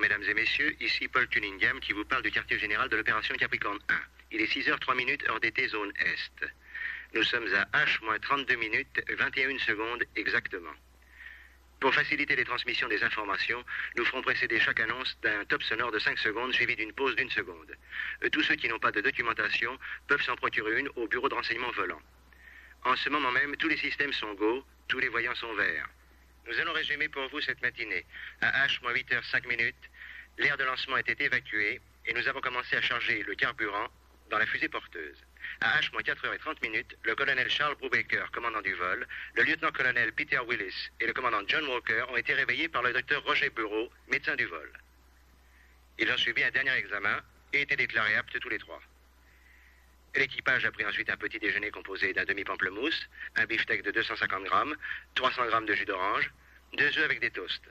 mesdames et messieurs, ici Paul Cunningham qui vous parle du quartier général de l'opération Capricorne 1. Il est 6h03 heure d'été, zone Est. Nous sommes à H-32 minutes, 21 secondes exactement. Pour faciliter les transmissions des informations, nous ferons précéder chaque annonce d'un top sonore de 5 secondes suivi d'une pause d'1 seconde. Tous ceux qui n'ont pas de documentation peuvent s'en procurer une au bureau de renseignement volant. En ce moment même, tous les systèmes sont go, tous les voyants sont verts. Nous allons résumer pour vous cette matinée. À H-8h05, l'air de lancement était évacué et nous avons commencé à charger le carburant dans la fusée porteuse. À H-4h30, le colonel Charles Brubaker, commandant du vol, le lieutenant-colonel Peter Willis et le commandant John Walker ont été réveillés par le docteur Roger Bureau, médecin du vol. Ils ont subi un dernier examen et été déclarés aptes tous les trois. L'équipage a pris ensuite un petit déjeuner composé d'un demi-pamplemousse, un beefsteak de 250 grammes, 300 grammes de jus d'orange, 2 œufs avec des toasts.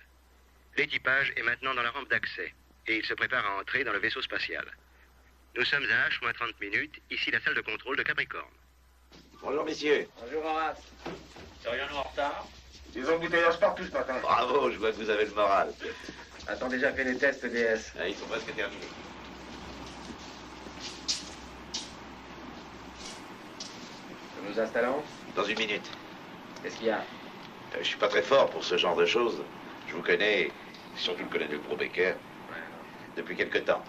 L'équipage est maintenant dans la rampe d'accès et il se prépare à entrer dans le vaisseau spatial. Nous sommes à H-30, ici la salle de contrôle de Capricorne. Bonjour messieurs. Bonjour Horace. Serions-nous en retard? Ils ont bouteillage partout ce matin. Bravo, je vois que vous avez le moral. A-t-on déjà fait les tests DS? Ils sont presque terminés. Nous nous installons? Dans 1 minute. Qu'est-ce qu'il y a? Je suis pas très fort pour ce genre de choses. Je vous connais, surtout le colonel Brubaker, depuis quelque temps.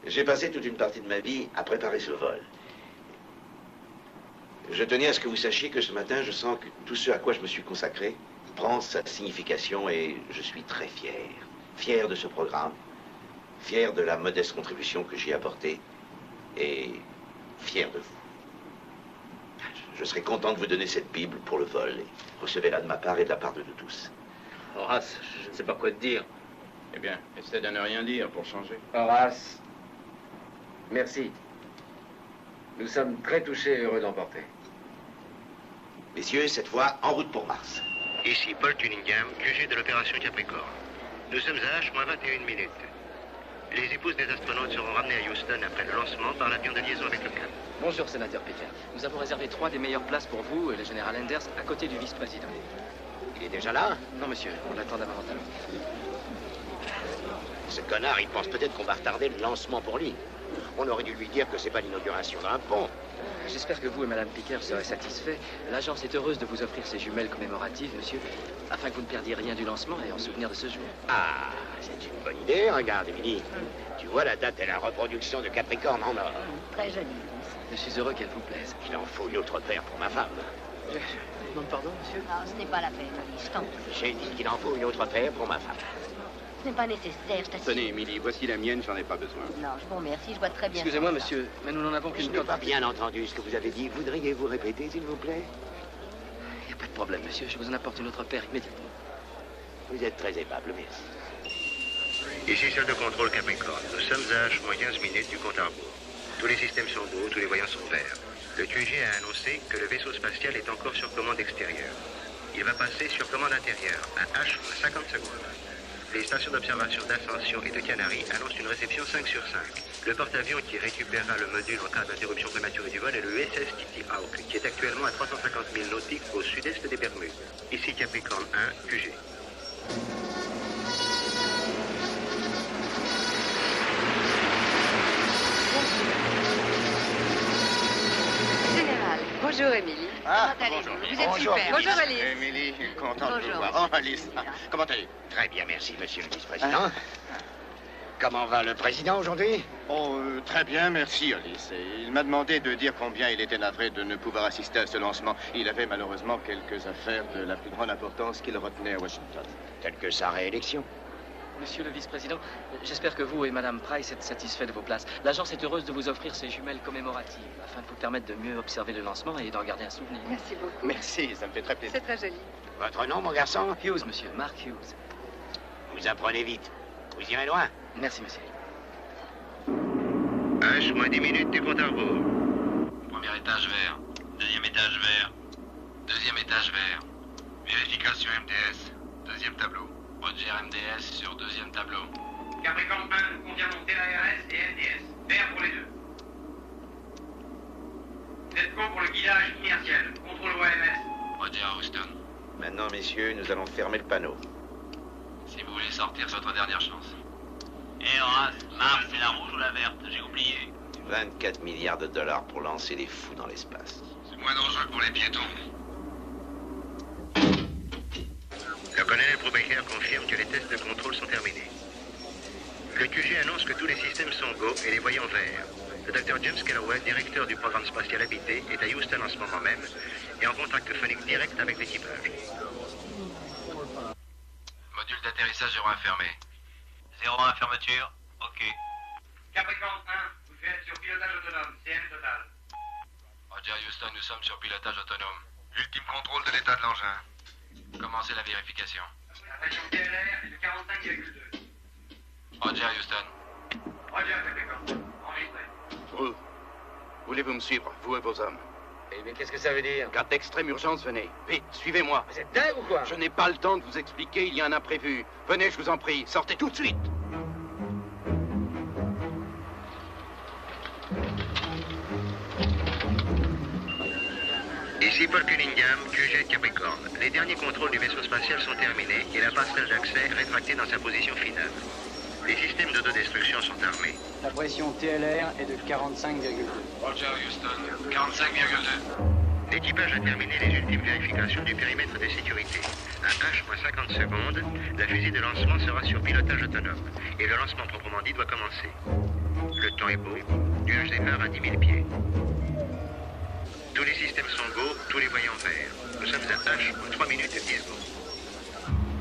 J'ai passé toute une partie de ma vie à préparer ce vol. Je tenais à ce que vous sachiez que ce matin, je sens que tout ce à quoi je me suis consacré prend sa signification et je suis très fier. Fier de ce programme, fier de la modeste contribution que j'y ai apportée et fier de vous. Je serai content de vous donner cette Bible pour le vol. Et recevez-la de ma part et de la part de nous tous. Horace, je ne sais pas quoi te dire. Eh bien, essaie de ne rien dire pour changer. Horace, merci. Nous sommes très touchés et heureux d'emporter. Messieurs, cette fois, en route pour Mars. Ici Paul Cunningham, QG de l'opération Capricorne. Nous sommes à H-21. Les épouses des astronautes seront ramenées à Houston après le lancement par l'avion de liaison avec le Cap. Bonjour, sénateur Pickard. Nous avons réservé 3 des meilleures places pour vous et le général Enders à côté du vice-président. Il est déjà là? Non, monsieur, on l'attend d'avant en talon. Ce connard, il pense peut-être qu'on va retarder le lancement pour lui. On aurait dû lui dire que c'est pas l'inauguration d'un pont. J'espère que vous et Madame Pickard serez satisfaits. L'agence est heureuse de vous offrir ces jumelles commémoratives, monsieur, afin que vous ne perdiez rien du lancement et en souvenir de ce jour. Ah, c'est une bonne idée. Regarde, Émilie. Tu vois la date et la reproduction de Capricorne en or. Très joli. Je suis heureux qu'elle vous plaise. Il en faut une autre paire pour ma femme. Je demande pardon, monsieur? Non, ce n'est pas la peine, je t'en prie. J'ai dit qu'il en faut une autre paire pour ma femme. Ce n'est pas nécessaire, je t'assure. Tenez, Émilie, voici la mienne, j'en ai pas besoin. Non, je vous remercie, je vois très bien. Excusez-moi, ça. monsieur, mais nous n'en avons Je qu'une n'ai pas bien entendu ce que vous avez dit. Voudriez-vous répéter, s'il vous plaît? Il n'y a pas de problème, monsieur. Je vous en apporte une autre paire immédiatement. Vous êtes très aimable, merci. Ici salle de contrôle Capricorne. Nous sommes à H-15 du compte à rebours. Tous les systèmes sont beaux, tous les voyants sont verts. Le QG a annoncé que le vaisseau spatial est encore sur commande extérieure. Il va passer sur commande intérieure à H-50. Les stations d'observation d'Ascension et de Canaries annoncent une réception 5 sur 5. Le porte-avions qui récupérera le module en cas d'interruption prématurée du vol est le USS Kitty Hawk, qui est actuellement à 350 000 nautiques au sud-est des Bermudes. Ici Capricorne 1, QG. Général, bonjour Émilie. Ah, Comment allez-vous? bonjour. Vous êtes Bonjour, super. Bonjour Alice. Émilie, content de Bonjour. vous voir. Oh, Alice, comment allez-vous? Très bien, merci, monsieur le vice-président. Comment va le président aujourd'hui? Oh, très bien, merci, Alice. Et il m'a demandé de dire combien il était navré de ne pouvoir assister à ce lancement. Il avait malheureusement quelques affaires de la plus grande importance qu'il retenait à Washington. Telle que sa réélection. Monsieur le vice-président, j'espère que vous et Madame Price êtes satisfaits de vos places. L'agence est heureuse de vous offrir ces jumelles commémoratives, afin de vous permettre de mieux observer le lancement et d'en garder un souvenir. Merci beaucoup. Merci, ça me fait très plaisir. C'est très joli. Votre nom, mon garçon? Hughes, monsieur, Mark Hughes. Vous apprenez vite. Vous irez loin. Merci, monsieur. H-10 du compte à rebours. Premier étage vert, deuxième étage vert, deuxième étage vert. Vérification MDS, deuxième tableau. Roger MDS sur deuxième tableau. Capricorne 1, nous confirmons TARS et MDS. Vert pour les deux. Netco pour le guidage inertiel. Contrôle OMS. Roger Houston. Maintenant, messieurs, nous allons fermer le panneau. Si vous voulez sortir, c'est votre dernière chance. Eh Horace, Mars, c'est la rouge ou la verte? J'ai oublié. 24 milliards de dollars pour lancer les fous dans l'espace. C'est moins dangereux que pour les piétons. Le colonel Brubaker confirme que les tests de contrôle sont terminés. Le QG annonce que tous les systèmes sont go et les voyants verts. Le Dr James Calloway, directeur du programme spatial habité, est à Houston en ce moment même et en contact phonique direct avec l'équipage. Module d'atterrissage 01 fermé. 01 fermeture, ok. Capricorne 1, vous êtes sur pilotage autonome, CM total. Roger Houston, nous sommes sur pilotage autonome. Ultime contrôle de l'état de l'engin. Commencez la vérification. La pression TLR est de 45,2. Roger Houston. Roger, Capricorne. Enregistré. Voulez-vous me suivre, vous et vos hommes? Eh bien, qu'est-ce que ça veut dire? Cas d'extrême urgence, venez. Vite, suivez-moi. Vous êtes dingue ou quoi? Je n'ai pas le temps de vous expliquer, il y a un imprévu. Venez, je vous en prie, sortez tout de suite. Ici Paul Cunningham, QG Capricorne. Les derniers contrôles du vaisseau spatial sont terminés et la passerelle d'accès rétractée dans sa position finale. Les systèmes d'autodestruction sont armés. La pression TLR est de 45,2. Roger Houston, 45,2. L'équipage a terminé les ultimes vérifications du périmètre de sécurité. À H-50 secondes, la fusée de lancement sera sur pilotage autonome et le lancement proprement dit doit commencer. Le temps est beau, nuage départ à 10 000 pieds. Tous les systèmes sont go, tous les voyants verts. Nous sommes à H en 3 minutes et 10 secondes.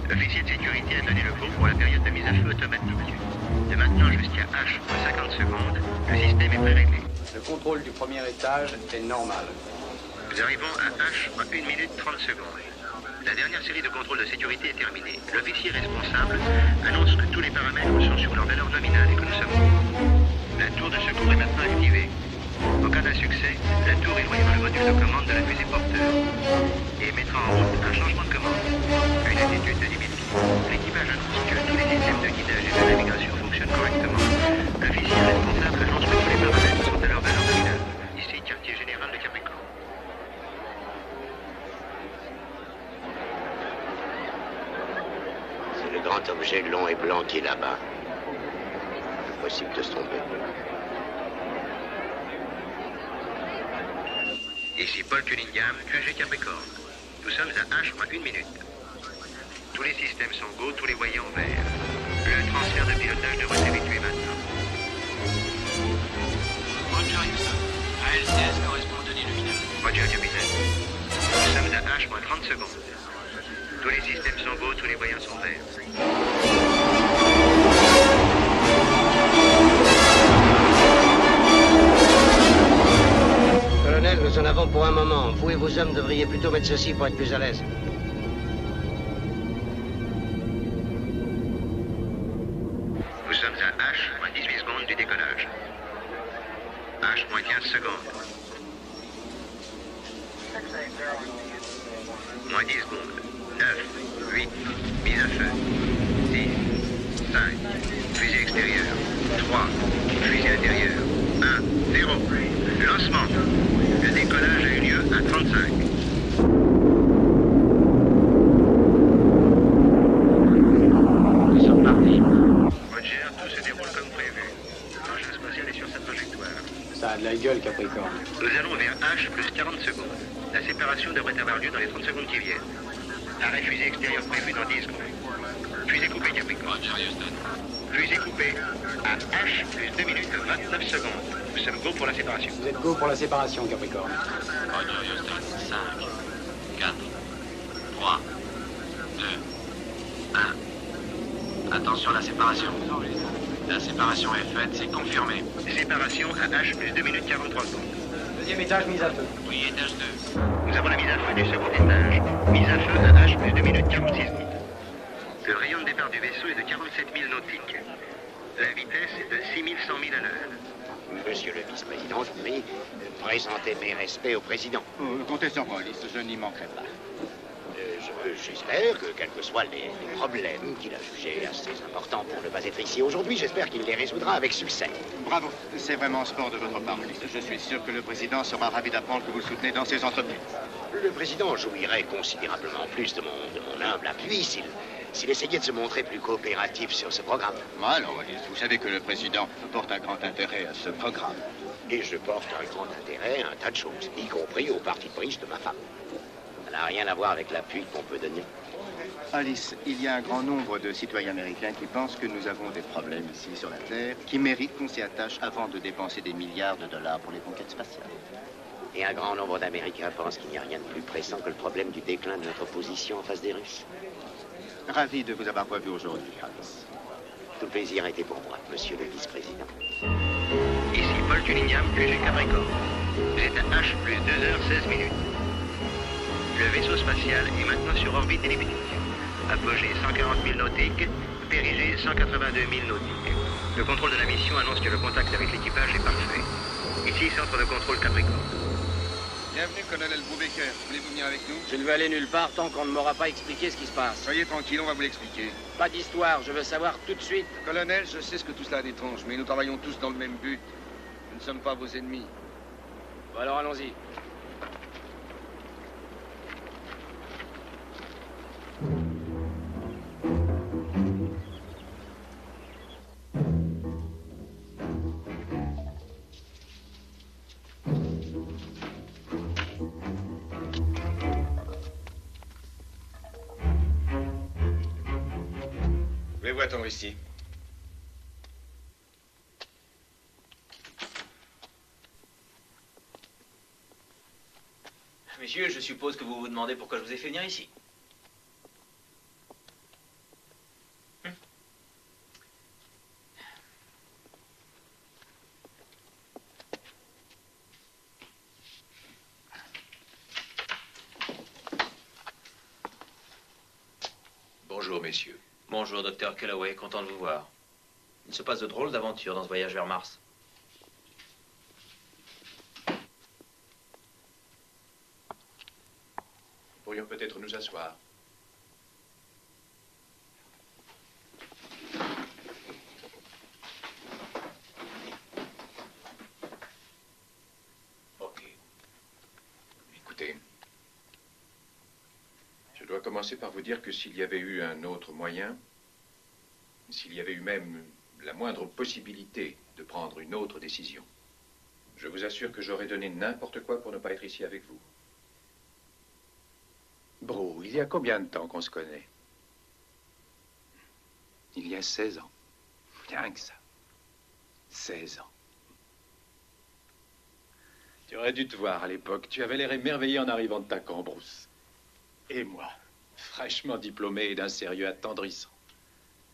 L'officier de sécurité a donné le go pour la période de mise à feu automatique. De maintenant jusqu'à H en 50 secondes, le système est pré-réglé. Le contrôle du premier étage est normal. Nous arrivons à H en 1 minute 30 secondes. La dernière série de contrôles de sécurité est terminée. L'officier responsable annonce que tous les paramètres sont sur leur valeur nominale et que nous sommes bons. La tour de secours est maintenant activée. En cas d'insuccès, la tour éloignera le module de commande de la fusée porteur et mettra en route un changement de commande. Une altitude de 10 000 pieds. L'équipage annonce que tous les systèmes de guidage et de navigation fonctionnent correctement. L'officier responsable annonce que tous les paramètres sont à leur valeur nominale. Ici, quartier général de Capricorne. C'est le grand objet long et blanc qui est là-bas. Impossible de se tromper. Ici Paul Cunningham, QG Capricorne. Nous sommes à H en 1 minute. Tous les systèmes sont go, tous les voyants verts. Le transfert de pilotage devrait s'effectuer maintenant. Roger Houston. ALCS correspond aux données lumineuses. Roger, capitaine. Nous sommes à H en 30 secondes. Tous les systèmes sont go, tous les voyants sont verts. Colonel, nous en avons pour un moment. Vous et vos hommes devriez plutôt mettre ceci pour être plus à l'aise. Nous sommes à H moins 18 secondes du décollage. H moins 15 secondes. Moins 10 secondes. 9, 8, mise à feu. 10, 5, fusée extérieure. 3, fusée intérieure. 1, 0. Lancement. Le décollage a eu lieu à 35. Nous sommes partis. Roger, tout se déroule comme prévu. L'engin spatial est sur sa trajectoire. Ça a de la gueule, Capricorne. Nous allons vers H plus 40 secondes. La séparation devrait avoir lieu dans les 30 secondes qui viennent. Arrêt fusée extérieure prévu dans 10 secondes. Fusée coupée, Capricorne. Roger Houston. Fusée coupée à H plus 2 minutes 29 secondes. Nous sommes go pour la séparation. Vous êtes go pour la séparation, Capricorne. Roger Houston. 5, 4, 3, 2, 1. Attention à la séparation. La séparation est faite, c'est confirmé. Séparation à H plus 2 minutes 43 secondes. Deuxième étage, mise à feu. Oui, étage 2. Nous avons la mise à feu du second étage. Mise à feu à H plus 2 minutes 46 secondes. Le rayon de départ du vaisseau est de 47 000 nautiques. La vitesse est de 6 100 000 à l'heure. Monsieur le vice-président, je vous prie de présenter mes respects au président. Comptez sur moi, Alice, je n'y manquerai pas. J'espère que, quels que soient les problèmes qu'il a jugés assez importants pour ne pas être ici aujourd'hui, j'espère qu'il les résoudra avec succès. Bravo, c'est vraiment sport de votre part, Alice. Je suis sûr que le président sera ravi d'apprendre que vous le soutenez dans ses entreprises. Le président jouirait considérablement plus de mon humble appui s'il essayait de se montrer plus coopératif sur ce programme. Alors, Wallis, vous savez que le président porte un grand intérêt à ce programme. Et je porte un grand intérêt à un tas de choses, y compris au parti de bridge de ma femme. Ça n'a rien à voir avec l'appui qu'on peut donner. Alice, il y a un grand nombre de citoyens américains qui pensent que nous avons des problèmes ici sur la Terre, qui méritent qu'on s'y attache avant de dépenser des milliards de dollars pour les conquêtes spatiales. Et un grand nombre d'Américains pensent qu'il n'y a rien de plus pressant que le problème du déclin de notre position en face des Russes. Ravi de vous avoir revu aujourd'hui, Alice. Tout le plaisir a été pour moi, monsieur le vice-président. Ici Paul Cunningham, QG Capricorne. Vous êtes à H plus 2h16 minutes. Le vaisseau spatial est maintenant sur orbite elliptique. Apogée 140 000 nautiques, périgée 182 000 nautiques. Le contrôle de la mission annonce que le contact avec l'équipage est parfait. Ici, centre de contrôle Capricorne. Bienvenue, colonel Brubaker. Voulez-vous venir avec nous? Je ne veux aller nulle part tant qu'on ne m'aura pas expliqué ce qui se passe. Soyez tranquille, on va vous l'expliquer. Pas d'histoire, je veux savoir tout de suite. Colonel, je sais ce que tout cela a d'étrange, mais nous travaillons tous dans le même but. Nous ne sommes pas vos ennemis. Bon, alors allons-y. Voulez-vous attendre ici? Messieurs, je suppose que vous vous demandez pourquoi je vous ai fait venir ici. Bonjour, messieurs. Bonjour, docteur Kellaway, content de vous voir. Il se passe de drôles d'aventures dans ce voyage vers Mars. Nous pourrions peut-être nous asseoir. Ok. Écoutez, je dois commencer par vous dire que s'il y avait eu un autre moyen, s'il y avait eu même la moindre possibilité de prendre une autre décision, je vous assure que j'aurais donné n'importe quoi pour ne pas être ici avec vous. Bro, il y a combien de temps qu'on se connaît? Il y a 16 ans. Rien que ça. 16 ans. Tu aurais dû te voir à l'époque. Tu avais l'air émerveillé en arrivant de ta cambrousse. Et moi, fraîchement diplômé et d'un sérieux attendrissant.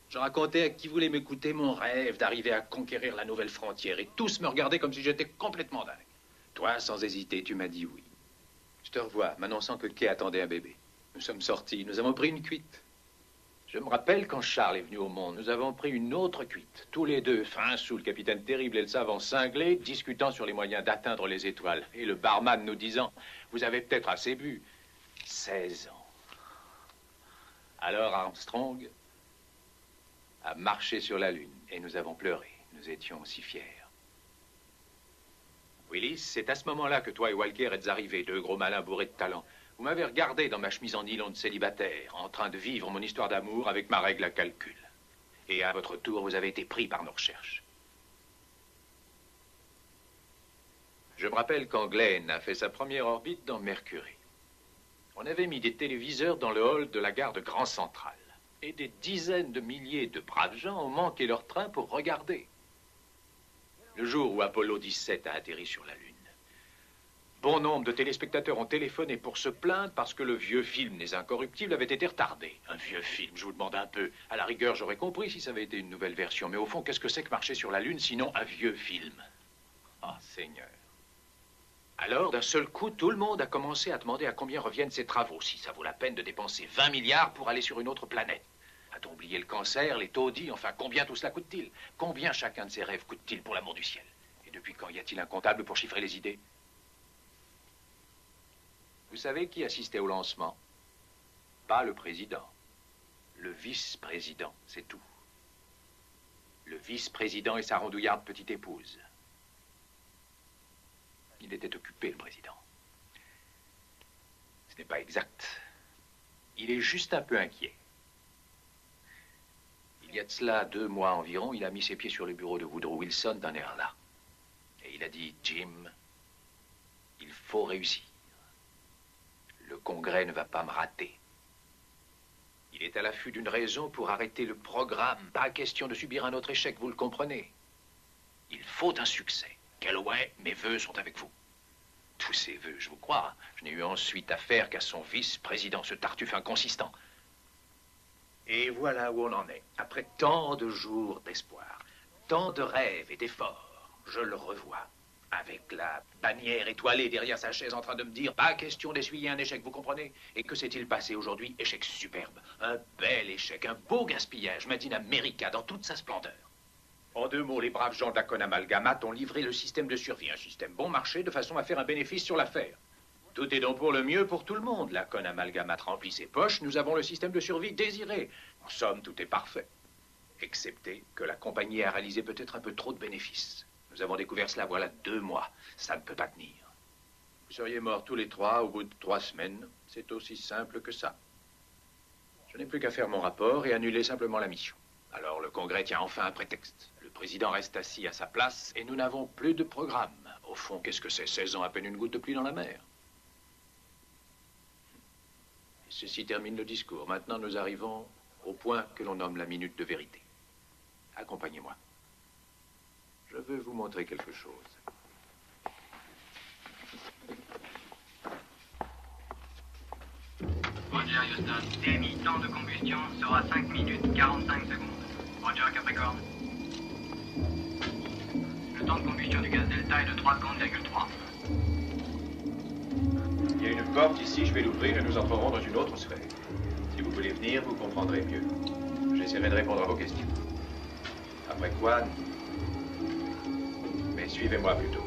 Je racontais à qui voulait m'écouter mon rêve d'arriver à conquérir la nouvelle frontière. Et tous me regardaient comme si j'étais complètement dingue. Toi, sans hésiter, tu m'as dit oui. Je te revois, m'annonçant que Kay attendait un bébé. Nous sommes sortis, nous avons pris une cuite. Je me rappelle quand Charles est venu au monde, nous avons pris une autre cuite. Tous les deux, fins sous le capitaine Terrible et le savant cinglé, discutant sur les moyens d'atteindre les étoiles. Et le barman nous disant, vous avez peut-être assez bu. 16 ans. Alors Armstrong a marché sur la Lune et nous avons pleuré. Nous étions si fiers. Willis, c'est à ce moment-là que toi et Walker êtes arrivés, deux gros malins bourrés de talent. Vous m'avez regardé dans ma chemise en nylon de célibataire, en train de vivre mon histoire d'amour avec ma règle à calcul. Et à votre tour, vous avez été pris par nos recherches. Je me rappelle quand Glenn a fait sa première orbite dans Mercury. On avait mis des téléviseurs dans le hall de la gare de Grand Central. Et des dizaines de milliers de braves gens ont manqué leur train pour regarder. Le jour où Apollo 17 a atterri sur la Lune, bon nombre de téléspectateurs ont téléphoné pour se plaindre parce que le vieux film Les Incorruptibles avait été retardé. Un vieux film, je vous demande un peu. À la rigueur, j'aurais compris si ça avait été une nouvelle version. Mais au fond, qu'est-ce que c'est que marcher sur la Lune, sinon un vieux film? Ah, Seigneur. Alors, d'un seul coup, tout le monde a commencé à demander à combien reviennent ces travaux, si ça vaut la peine de dépenser 20 milliards pour aller sur une autre planète. A-t-on oublié le cancer, les taudis, enfin, combien tout cela coûte-t-il? Combien chacun de ces rêves coûte-t-il pour l'amour du ciel? Et depuis quand y a-t-il un comptable pour chiffrer les idées? Vous savez qui assistait au lancement? Pas le président. Le vice-président, c'est tout. Le vice-président et sa rondouillarde petite épouse. Il était occupé, le président. Ce n'est pas exact. Il est juste un peu inquiet. Il y a de cela 2 mois environ, il a mis ses pieds sur le bureau de Woodrow Wilson d'un air là. Et il a dit, Jim, il faut réussir. Le Congrès ne va pas me rater. Il est à l'affût d'une raison pour arrêter le programme. Pas question de subir un autre échec, vous le comprenez. Il faut un succès. Calloway, mes vœux sont avec vous. Tous ces vœux, je vous crois. Je n'ai eu ensuite affaire qu'à son vice-président, ce tartuffe inconsistant. Et voilà où on en est. Après tant de jours d'espoir, tant de rêves et d'efforts, je le revois. Avec la bannière étoilée derrière sa chaise en train de me dire « Pas question d'essuyer un échec, vous comprenez ?» Et que s'est-il passé aujourd'hui? Échec superbe. Un bel échec, un beau gaspillage, made in America dans toute sa splendeur. En 2 mots, les braves gens d'Acon Amalgamate ont livré le système de survie, un système bon marché de façon à faire un bénéfice sur l'affaire. Tout est donc pour le mieux pour tout le monde. L'Acon Amalgamate remplit ses poches, nous avons le système de survie désiré. En somme, tout est parfait. Excepté que la compagnie a réalisé peut-être un peu trop de bénéfices. Nous avons découvert cela voilà 2 mois. Ça ne peut pas tenir. Vous seriez morts tous les 3 au bout de 3 semaines. C'est aussi simple que ça. Je n'ai plus qu'à faire mon rapport et annuler simplement la mission. Alors le Congrès tient enfin un prétexte. Le président reste assis à sa place et nous n'avons plus de programme. Au fond, qu'est-ce que c'est? 16 ans, à peine une goutte de pluie dans la mer. Et ceci termine le discours. Maintenant, nous arrivons au point que l'on nomme la minute de vérité. Accompagnez-moi. Je veux vous montrer quelque chose. Roger, Houston. TMI, temps de combustion sera 5 minutes 45 secondes. Roger, Capricorne. Le temps de combustion du gaz Delta est de 3 secondes,3. Il y a une porte ici, je vais l'ouvrir et nous entrerons dans une autre sphère. Si vous voulez venir, vous comprendrez mieux. J'essaierai de répondre à vos questions. Après quoi... Mais suivez-moi plutôt.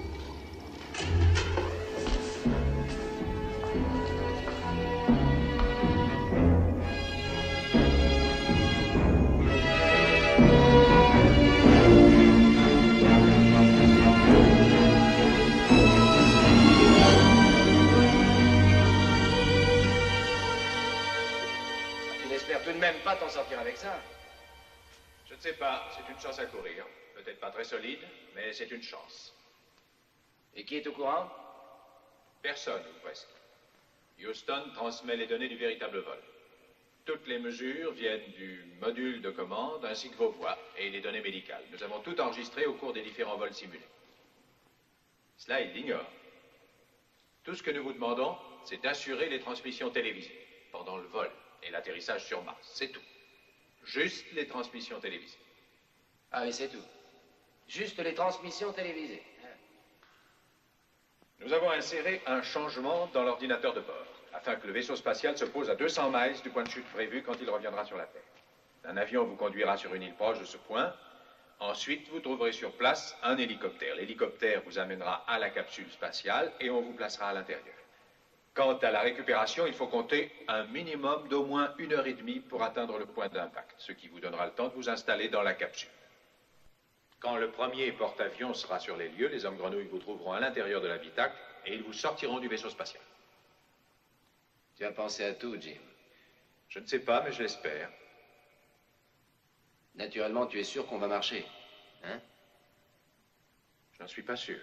Même pas t'en sortir avec ça. Je ne sais pas, c'est une chance à courir. Peut-être pas très solide, mais c'est une chance. Et qui est au courant? Personne, ou presque. Houston transmet les données du véritable vol. Toutes les mesures viennent du module de commande ainsi que vos voix et les données médicales. Nous avons tout enregistré au cours des différents vols simulés. Cela, il l'ignore. Tout ce que nous vous demandons, c'est d'assurer les transmissions télévisées pendant le vol et l'atterrissage sur Mars. C'est tout. Juste les transmissions télévisées. Ah, mais c'est tout. Juste les transmissions télévisées. Nous avons inséré un changement dans l'ordinateur de bord, afin que le vaisseau spatial se pose à 200 miles du point de chute prévu quand il reviendra sur la Terre. Un avion vous conduira sur une île proche de ce point. Ensuite, vous trouverez sur place un hélicoptère. L'hélicoptère vous amènera à la capsule spatiale et on vous placera à l'intérieur. Quant à la récupération, il faut compter un minimum d'au moins 1h30 pour atteindre le point d'impact, ce qui vous donnera le temps de vous installer dans la capsule. Quand le premier porte-avions sera sur les lieux, les hommes grenouilles vous trouveront à l'intérieur de l'habitacle et ils vous sortiront du vaisseau spatial. Tu as pensé à tout, Jim? Je ne sais pas, mais je l'espère. Naturellement, tu es sûr qu'on va marcher, hein? Je n'en suis pas sûr.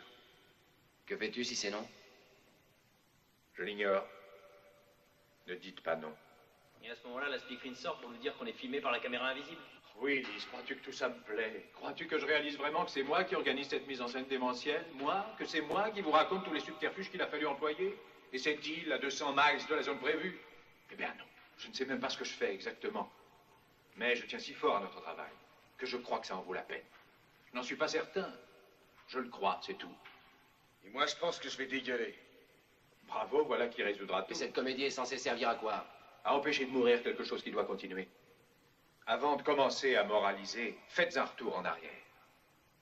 Que fais-tu si c'est non? Je l'ignore. Ne dites pas non. Et à ce moment-là, la speakerine sort pour nous dire qu'on est filmé par la caméra invisible. Oui, Lise, crois-tu que tout ça me plaît? Crois-tu que je réalise vraiment que c'est moi qui organise cette mise en scène démentielle? Moi? Que c'est moi qui vous raconte tous les subterfuges qu'il a fallu employer? Et cette île à 200 miles de la zone prévue? Eh bien non, je ne sais même pas ce que je fais exactement. Mais je tiens si fort à notre travail que je crois que ça en vaut la peine. Je n'en suis pas certain. Je le crois, c'est tout. Et moi, je pense que je vais dégueuler. Bravo, voilà qui résoudra tout. Et cette comédie est censée servir à quoi? À empêcher de mourir quelque chose qui doit continuer. Avant de commencer à moraliser, faites un retour en arrière.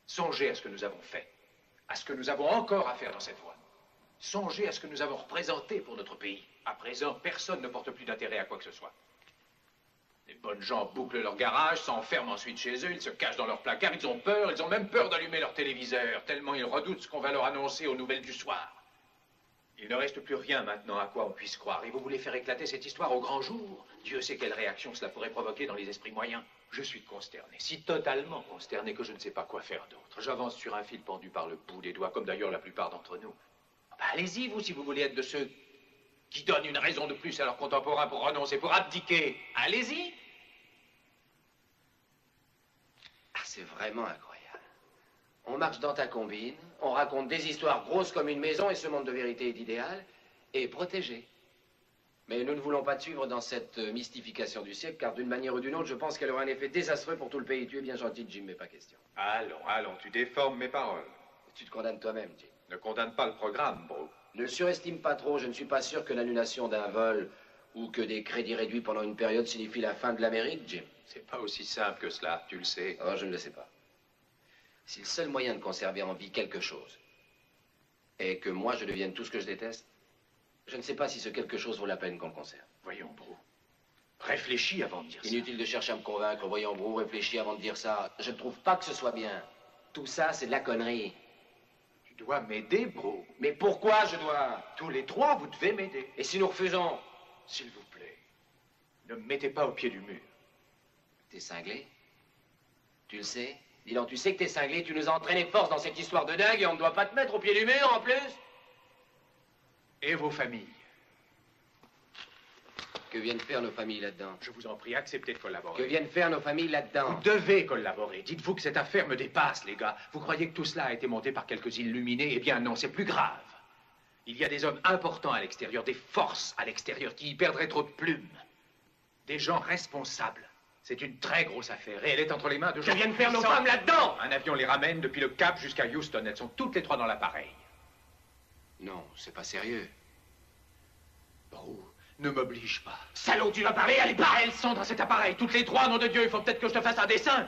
Songez à ce que nous avons fait, à ce que nous avons encore à faire dans cette voie. Songez à ce que nous avons représenté pour notre pays. À présent, personne ne porte plus d'intérêt à quoi que ce soit. Les bonnes gens bouclent leur garage, s'enferment ensuite chez eux, ils se cachent dans leur placard, ils ont peur, ils ont même peur d'allumer leur téléviseur, tellement ils redoutent ce qu'on va leur annoncer aux nouvelles du soir. Il ne reste plus rien maintenant à quoi on puisse croire. Et vous voulez faire éclater cette histoire au grand jour? Dieu sait quelle réaction cela pourrait provoquer dans les esprits moyens. Je suis consterné, si totalement consterné que je ne sais pas quoi faire d'autre. J'avance sur un fil pendu par le bout des doigts, comme d'ailleurs la plupart d'entre nous. Ben, allez-y, vous, si vous voulez être de ceux qui donnent une raison de plus à leurs contemporains pour renoncer, pour abdiquer. Allez-y. Ah, c'est vraiment incroyable. On marche dans ta combine, on raconte des histoires grosses comme une maison et ce monde de vérité et d'idéal est protégé. Mais nous ne voulons pas te suivre dans cette mystification du siècle, car d'une manière ou d'une autre, je pense qu'elle aura un effet désastreux pour tout le pays. Tu es bien gentil, Jim, mais pas question. Allons, tu déformes mes paroles. Tu te condamnes toi-même, Jim. Ne condamne pas le programme, bro. Ne le surestime pas trop. Je ne suis pas sûr que l'annulation d'un vol ou que des crédits réduits pendant une période signifie la fin de l'Amérique, Jim. C'est pas aussi simple que cela, tu le sais. Oh, je ne le sais pas. Si le seul moyen de conserver en vie quelque chose est que moi je devienne tout ce que je déteste, je ne sais pas si ce quelque chose vaut la peine qu'on le conserve. Voyons, bro. Réfléchis avant de dire ça. Inutile de chercher à me convaincre. Voyons, bro, réfléchis avant de dire ça. Je ne trouve pas que ce soit bien. Tout ça, c'est de la connerie. Tu dois m'aider, bro. Mais pourquoi je dois? Tous les trois, vous devez m'aider. Et si nous refusons? S'il vous plaît, ne me mettez pas au pied du mur. T'es cinglé? Tu le sais? Dis donc, tu sais que t'es cinglé, tu nous as entraîné force dans cette histoire de dingue et on ne doit pas te mettre au pied du mur en plus? Et vos familles? Que viennent faire nos familles là-dedans? Je vous en prie, acceptez de collaborer. Que viennent faire nos familles là-dedans? Vous devez collaborer. Dites-vous que cette affaire me dépasse, les gars. Vous croyez que tout cela a été monté par quelques illuminés? Eh bien non, c'est plus grave. Il y a des hommes importants à l'extérieur, des forces à l'extérieur qui y perdraient trop de plumes. Des gens responsables. C'est une très grosse affaire et elle est entre les mains de gens... Que viennent faire nos femmes là-dedans? Un avion les ramène depuis le Cap jusqu'à Houston. Elles sont toutes les trois dans l'appareil. Non, c'est pas sérieux. Bro, ne m'oblige pas. Salaud, tu vas parler, allez, pas! Elles sont dans cet appareil, toutes les trois, nom de Dieu. Il faut peut-être que je te fasse un dessin.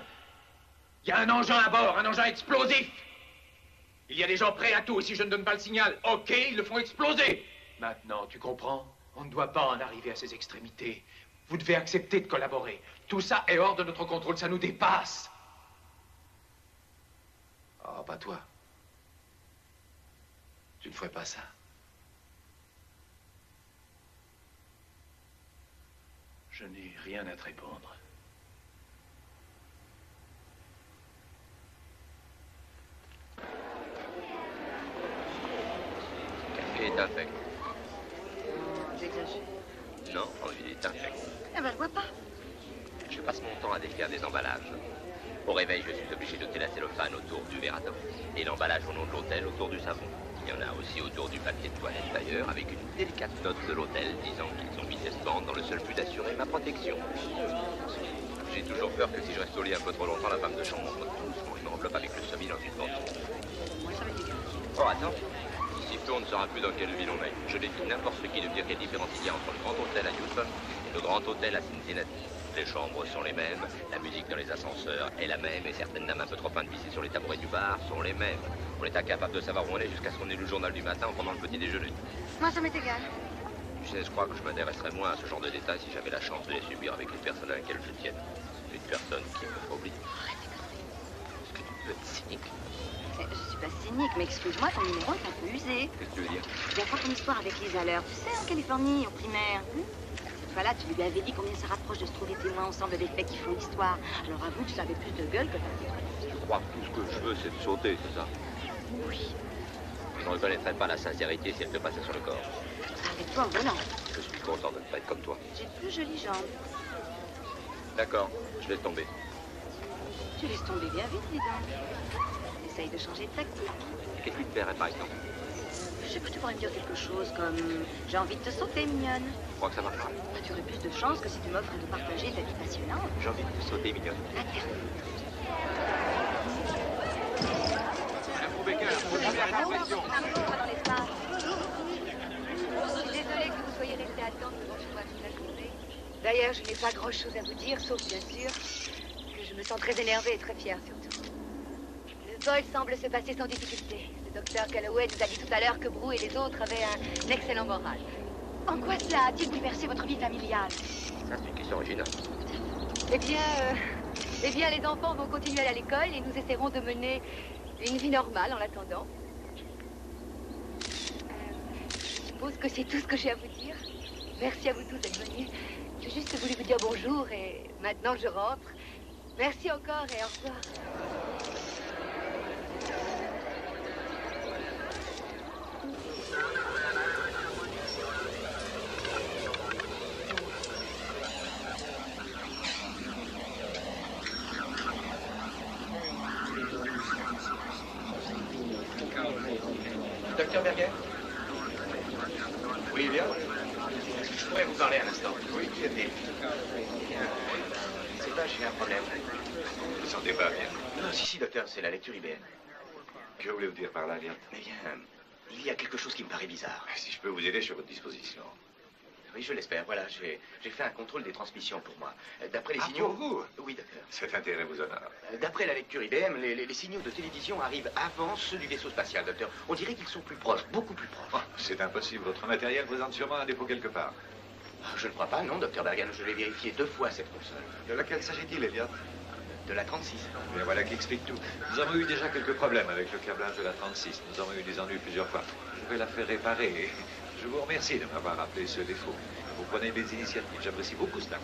Il y a un engin à bord, un engin explosif. Il y a des gens prêts à tout, et si je ne donne pas le signal, ok, ils le font exploser. Maintenant, tu comprends? On ne doit pas en arriver à ces extrémités. Vous devez accepter de collaborer. Tout ça est hors de notre contrôle, ça nous dépasse. Oh, pas toi. Tu ne ferais pas ça. Je n'ai rien à te répondre. Le café est infect. J'exagère. Non, il est infect. Eh ben, je vois pas. Je passe mon temps à défaire des emballages. Au réveil, je suis obligé de jeter la cellophane autour du verre à top. Et l'emballage au nom de l'hôtel autour du savon. Il y en a aussi autour du papier de toilette d'ailleurs, avec une délicate note de l'hôtel disant qu'ils ont mis cette bande dans le seul but d'assurer ma protection. J'ai toujours peur que si je reste au lit un peu trop longtemps, la femme de chambre m'envoie doucement et m'enveloppe avec le semis dans une bande. Oh, attends. D'ici peu, on ne saura plus dans quelle ville on est. Je défie n'importe qui de dire quelle différence il y a entre le Grand Hôtel à Houston et le Grand Hôtel à Cincinnati. Les chambres sont les mêmes, la musique dans les ascenseurs est la même, et certaines dames un peu trop fin de pisser sur les tabourets du bar sont les mêmes. On est incapable de savoir où on est jusqu'à ce qu'on ait le journal du matin pendant le petit déjeuner. Moi, ça m'est égal. Tu sais, je crois que je m'intéresserais moins à ce genre de détails si j'avais la chance de les subir avec les personnes à laquelle je tienne. Une personne qui me fera oublier. Est-ce que tu peux être cynique? Je suis pas cynique, mais excuse-moi, ton numéro est un peu usé. Qu'est-ce que tu veux dire? Bien quand ton histoire avec Lisa Leur, tu sais, en Californie, en primaire. Cette fois-là, tu lui avais dit combien ça rapproche de se trouver témoin ensemble des faits qui font l'histoire. Alors avoue, tu avais plus de gueule que t'as. Tu crois que tout ce que je veux, c'est de sauter, c'est ça? Oui. Je ne reconnaîtrais pas la sincérité si elle te passait sur le corps. Arrête-toi en volant. Je suis content de ne pas être comme toi. J'ai de plus jolies jambes. D'accord, je laisse tomber. Tu laisses tomber bien vite, dis donc. Essaye de changer de tactique. Qu'est-ce qui te plairait, par exemple? Je sais pas, tu pourrais me dire quelque chose comme « J'ai envie de te sauter, mignonne ». Tu crois que ça marchera? Tu aurais plus de chance que si tu m'offres de partager ta vie passionnante. J'ai envie de te sauter, mignonne. Je suis désolée que vous soyez resté à attendre devant chez moi toute la journée. D'ailleurs, je n'ai pas grand-chose à vous dire, sauf bien sûr que je me sens très énervée et très fière surtout. Le vol semble se passer sans difficulté. Le docteur Calloway nous a dit tout à l'heure que Brou et les autres avaient un excellent moral. En quoi cela a-t-il bouleversé votre vie familiale? Ça, c'est une question originale. Eh bien, les enfants vont continuer à l'école et nous essaierons de mener une vie normale en l'attendant. Je suppose que c'est tout ce que j'ai à vous dire. Merci à vous tous d'être venus. J'ai juste voulu vous dire bonjour et maintenant je rentre. Merci encore et au revoir. Docteur Berger? Oui, bien. Je pourrais vous parler un instant. Oui, qui est-il? C'est pas, j'ai un problème. Vous ne sentez pas bien? Non, si, docteur, c'est la lecture IBM. Que voulez-vous dire par là, Elliot? Eh bien, il y a quelque chose qui me paraît bizarre. Si je peux vous aider, je suis à votre disposition. Oui, je l'espère. Voilà, j'ai fait un contrôle des transmissions pour moi. D'après les signaux... pour vous? Oui, docteur. Cet intérêt vous honore. D'après la lecture IBM, les signaux de télévision arrivent avant ceux du vaisseau spatial, docteur. On dirait qu'ils sont plus proches, beaucoup plus proches. Oh, c'est impossible. Votre matériel présente sûrement un défaut quelque part. Je ne crois pas, non, docteur Bergen. Je l'ai vérifié 2 fois, cette console. De laquelle s'agit-il, Elliot? De la 36. Bien voilà qui explique tout. Nous avons eu déjà quelques problèmes avec le câblage de la 36. Nous avons eu des ennuis plusieurs fois. Je vais la faire réparer et je vous remercie de m'avoir rappelé ce défaut. Vous prenez des initiatives. J'apprécie beaucoup cela.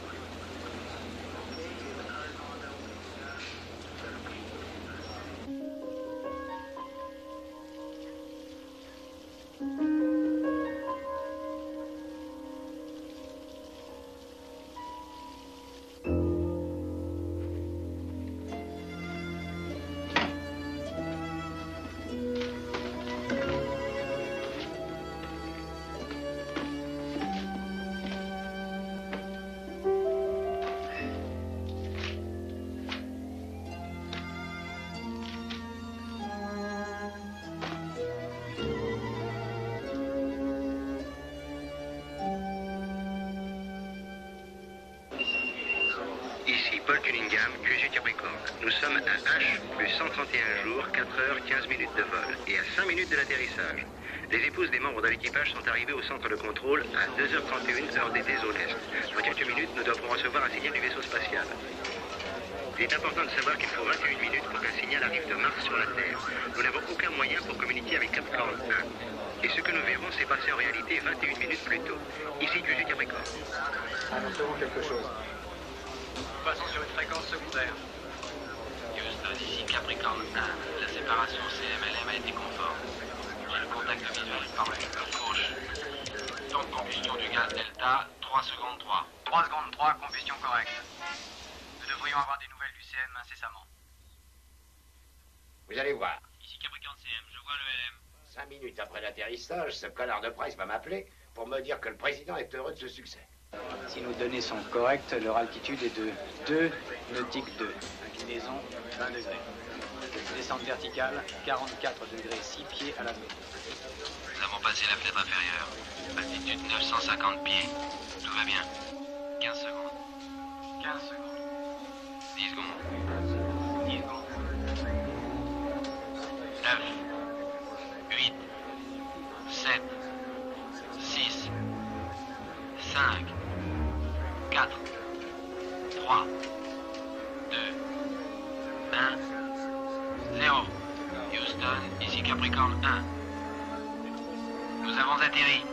Paul Cunningham, QG Capricorne. Nous sommes à H plus 131 jours, 4 heures, 15 minutes de vol et à 5 minutes de l'atterrissage. Les épouses des membres de l'équipage sont arrivées au centre de contrôle à 2h31 heure d'été zone Est. Dans quelques minutes, nous devrons recevoir un signal du vaisseau spatial. Il est important de savoir qu'il faut 21 minutes pour qu'un signal arrive de Mars sur la Terre. Nous n'avons aucun moyen pour communiquer avec Capricorne 1. Et ce que nous verrons s'est passé en réalité 21 minutes plus tôt. Ici QG Capricorne. Annoncez-moi quelque chose. Nous passons sur une fréquence secondaire. Houston, ici Capricorne 1. La séparation CMLM a été conforme. J'ai le contact visuel par le numéro gauche. Temps de combustion du gaz Delta, 3 secondes 3. 3 secondes 3, combustion correcte. Nous devrions avoir des nouvelles du CM incessamment. Vous allez voir. Ici Capricorne CM, je vois le LM. 5 minutes après l'atterrissage, ce connard de Price va m'appeler pour me dire que le président est heureux de ce succès. Si nos données sont correctes, leur altitude est de 2 nautiques 2. Inclinaison 20 degrés. Descente verticale 44 degrés 6 pieds à la minute. Nous avons passé la fenêtre inférieure. Altitude 950 pieds. Tout va bien. 15 secondes. 15 secondes. 10 secondes. 10 secondes. 9. 8. 7. 6. 5. 4. 3. 2. 1. 0. Houston, ici Capricorne 1. Nous avons atterri.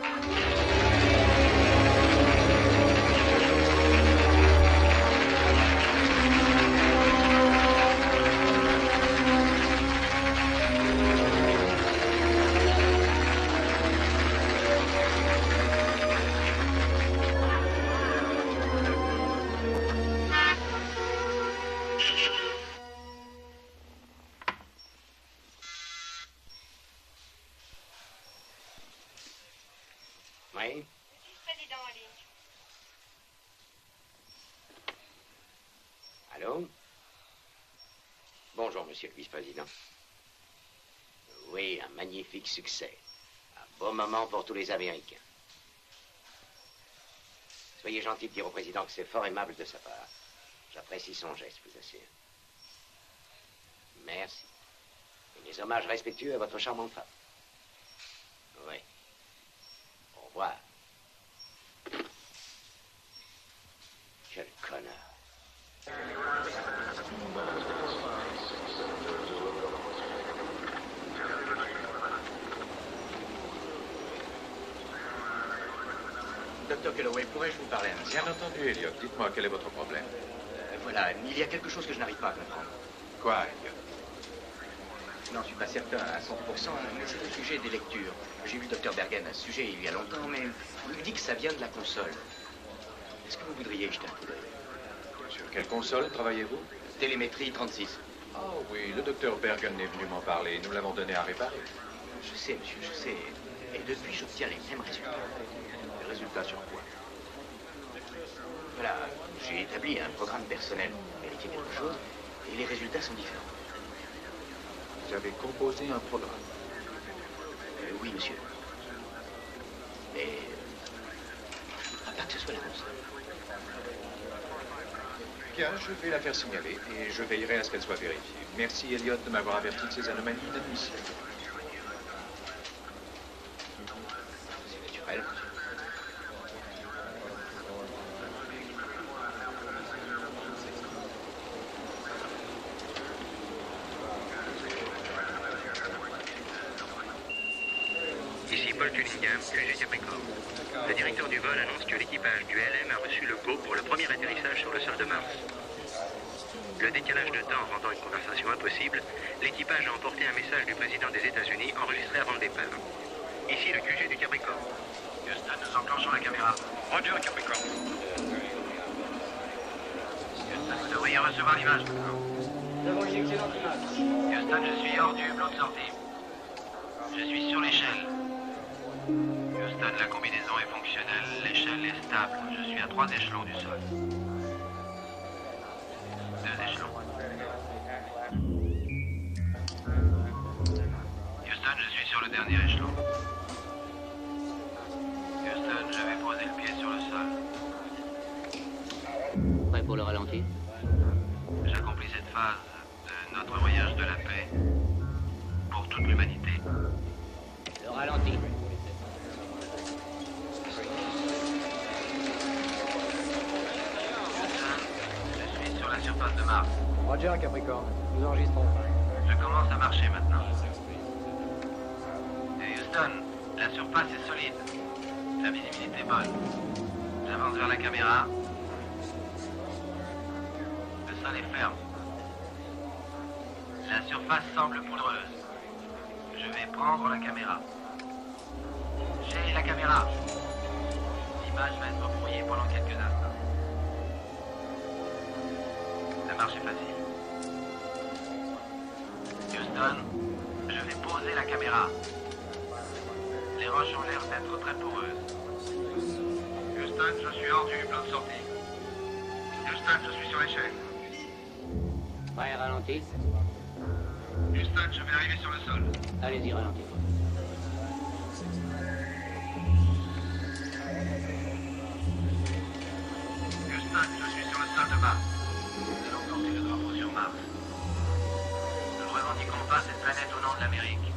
Oui? Vice-président en ligne. Allô? Bonjour, monsieur le vice-président. Oui, un magnifique succès. Un beau moment pour tous les Américains. Soyez gentil de dire au président que c'est fort aimable de sa part. J'apprécie son geste, je vous assure. Merci. Et mes hommages respectueux à votre charmante femme. Oui. Au revoir. Quel connard. Docteur Kelloway, pourrais-je vous parler un instant? Bien entendu, Elliot. Dites-moi, quel est votre problème? Voilà, il y a quelque chose que je n'arrive pas à comprendre. Quoi, Elliot? Je n'en suis pas certain à 100%, mais c'est au sujet des lectures. J'ai vu le docteur Bergen à ce sujet il y a longtemps, mais il me dit que ça vient de la console. Est-ce que vous voudriez jeter un coup d'œil? Sur quelle console travaillez-vous? Télémétrie 36. Oh oui, le docteur Bergen est venu m'en parler. Nous l'avons donné à réparer. Je sais, monsieur, je sais. Et depuis, j'obtiens les mêmes résultats. Des résultats sur quoi? Voilà, j'ai établi un programme personnel pour vérifier quelque chose, et les résultats sont différents. Vous avez composé un programme? Oui, monsieur. Mais à part que ce soit la console. Bien, je vais la faire signaler et je veillerai à ce qu'elle soit vérifiée. Merci, Elliot, de m'avoir averti de ces anomalies inadmissibles. C'est naturel. Ici Paul Cunningham, QG Capricorn. Le directeur du vol annonce que l'équipage du LM a reçu le go pour le premier atterrissage sur le sol de Mars. Le décalage de temps rendant une conversation impossible, l'équipage a emporté un message du président des États-Unis enregistré avant le départ. Ici le QG du Capricorn. Houston, nous enclenchons la caméra. Roger, Capricorn. Houston, vous devriez recevoir l'image. Nous avons une excellente image. Houston, je suis hors du hublot de sortie. Je suis sur l'échelle. Houston, la combinaison est fonctionnelle, l'échelle est stable. Je suis à 3 échelons du sol. 2 échelons. Houston, je suis sur le dernier échelon. Houston, je vais poser le pied sur le sol. Prêt pour le ralenti? J'accomplis cette phase de notre voyage de la paix pour toute l'humanité. Le ralenti. Je suis sur la surface de Mars. Roger, Capricorn. Nous enregistrons. Je commence à marcher maintenant. Et Houston, la surface est solide. La visibilité est bonne. J'avance vers la caméra. Le sol est ferme. La surface semble poudreuse. Je vais prendre la caméra. J'ai la caméra. L'image va être brouillée pendant quelques instants. La marche est facile. Houston, je vais poser la caméra. Les roches ont l'air d'être très poreuses. Houston, je suis hors du hublot de sortie. Houston, je suis sur l'échelle. Prêt, ralenti. Houston, je vais arriver sur le sol. Allez-y, ralenti. Houston, je suis sur le sol de Mars. Nous allons porter le drapeau sur Mars. Nous le revendiquons pas cette planète au nom de l'Amérique.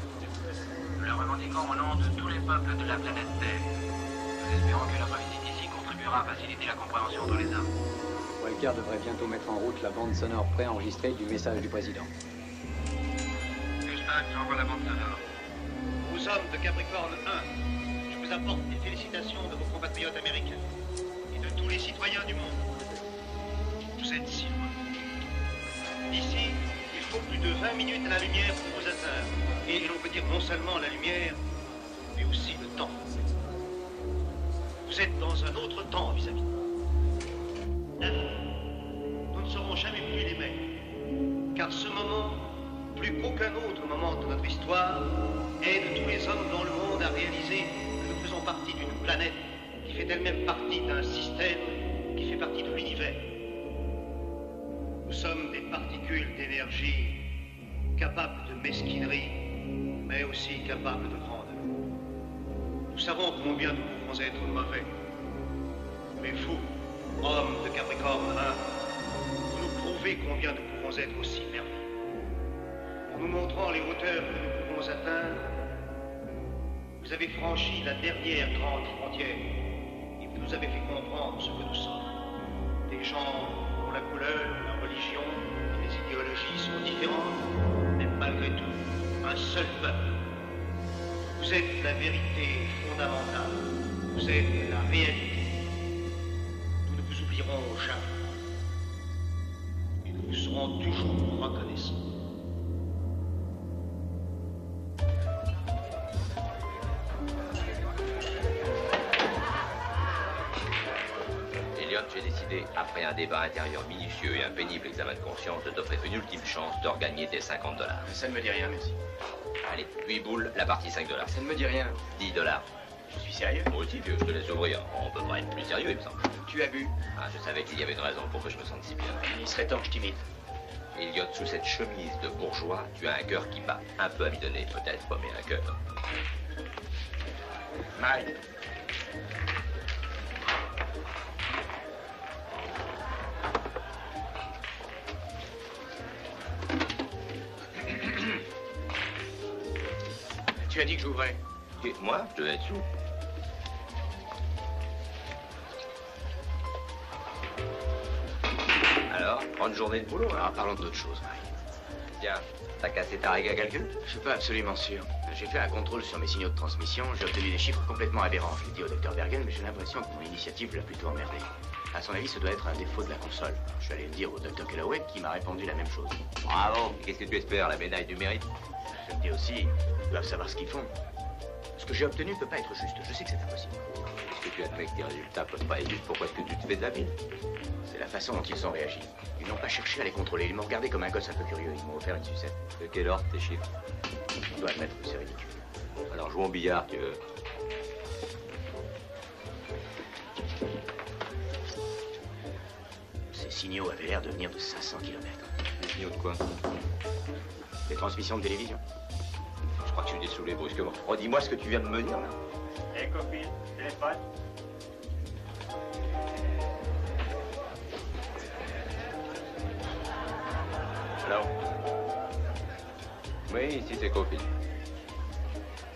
Nous la revendiquons au nom de tous les peuples de la planète Terre. Nous espérons que notre visite ici contribuera à faciliter la compréhension entre les hommes. Walker devrait bientôt mettre en route la bande sonore préenregistrée du message du président. Houston, j'envoie la bande sonore. Aux hommes de Capricorne 1, je vous apporte les félicitations de vos compatriotes américains et de tous les citoyens du monde. Vous êtes si loin. Ici, il faut plus de 20 minutes à la lumière pour vous atteindre. Et l'on peut dire non seulement la lumière, mais aussi le temps. Vous êtes dans un autre temps vis-à-vis de nous. Nous ne serons jamais plus les mêmes. Car ce moment, plus qu'aucun autre moment de notre histoire, est de tous les hommes dans le monde à réaliser que nous faisons partie d'une planète qui fait elle-même partie d'un système qui fait partie de l'univers. Nous sommes des particules d'énergie capables de mesquinerie, mais aussi capables de grandeur. Nous savons combien nous pouvons être mauvais. Mais vous, hommes de Capricorne 1, vous nous prouvez combien nous pouvons être aussi merveilleux. En nous montrant les hauteurs que nous pouvons atteindre, vous avez franchi la dernière grande frontière et vous nous avez fait comprendre ce que nous sommes. Des gens dont la couleur, la religion et les idéologies sont différentes, mais malgré tout, un seul peuple. Vous êtes la vérité fondamentale. Vous êtes la réalité. Nous ne vous oublierons jamais. serons toujours reconnaissants. Elliot, j'ai décidé, après un débat intérieur minutieux et un pénible examen de conscience, de t'offrir une ultime chance de regagner tes $50. Ça ne me dit rien, merci. Allez, 8 boules, la partie $5. Ça ne me dit rien. $10. Je suis sérieux? Moi aussi, vieux, je te laisse ouvrir. On peut pas être plus sérieux, il me semble. Tu as bu? Ah, je savais qu'il y avait une raison pour que je me sente si bien. Il serait temps que je t'imite. Elliot, sous cette chemise de bourgeois, tu as un cœur qui bat. Un peu amidonné, peut-être, mais un cœur. Mike. Tu as dit que j'ouvrais. Et moi, je devais être sous. Alors, grande journée de boulot, hein? Parlons d'autre chose, Mike. Tiens, t'as cassé ta règle à calcul? Je suis pas absolument sûr. J'ai fait un contrôle sur mes signaux de transmission, j'ai obtenu des chiffres complètement aberrants. Je l'ai dit au docteur Bergen, mais j'ai l'impression que mon initiative l'a plutôt emmerdé. À son avis, ce doit être un défaut de la console. Je suis allé le dire au docteur Kellaway, qui m'a répondu la même chose. Bravo. Et qu'est-ce que tu espères, la médaille du mérite? Je me dis aussi, ils doivent savoir ce qu'ils font. Ce que j'ai obtenu ne peut pas être juste. Je sais que c'est impossible. Est-ce que tu admets que tes résultats peuvent pas être justes? Pourquoi est-ce que tu te fais de la mine? C'est la façon dont ils ont réagi. Ils n'ont pas cherché à les contrôler. Ils m'ont regardé comme un gosse un peu curieux. Ils m'ont offert une sucette. De quel ordre tes chiffres? Je dois admettre que c'est ridicule. Alors jouons au billard, tu veux. Ces signaux avaient l'air de venir de 500 km. Des signaux de quoi? Des transmissions de télévision. Je crois que je suis désoulé brusquement. Redis-moi ce que tu viens de me dire, là. Hé, copine, téléphone. Alors? Oui, ici c'est Cofield.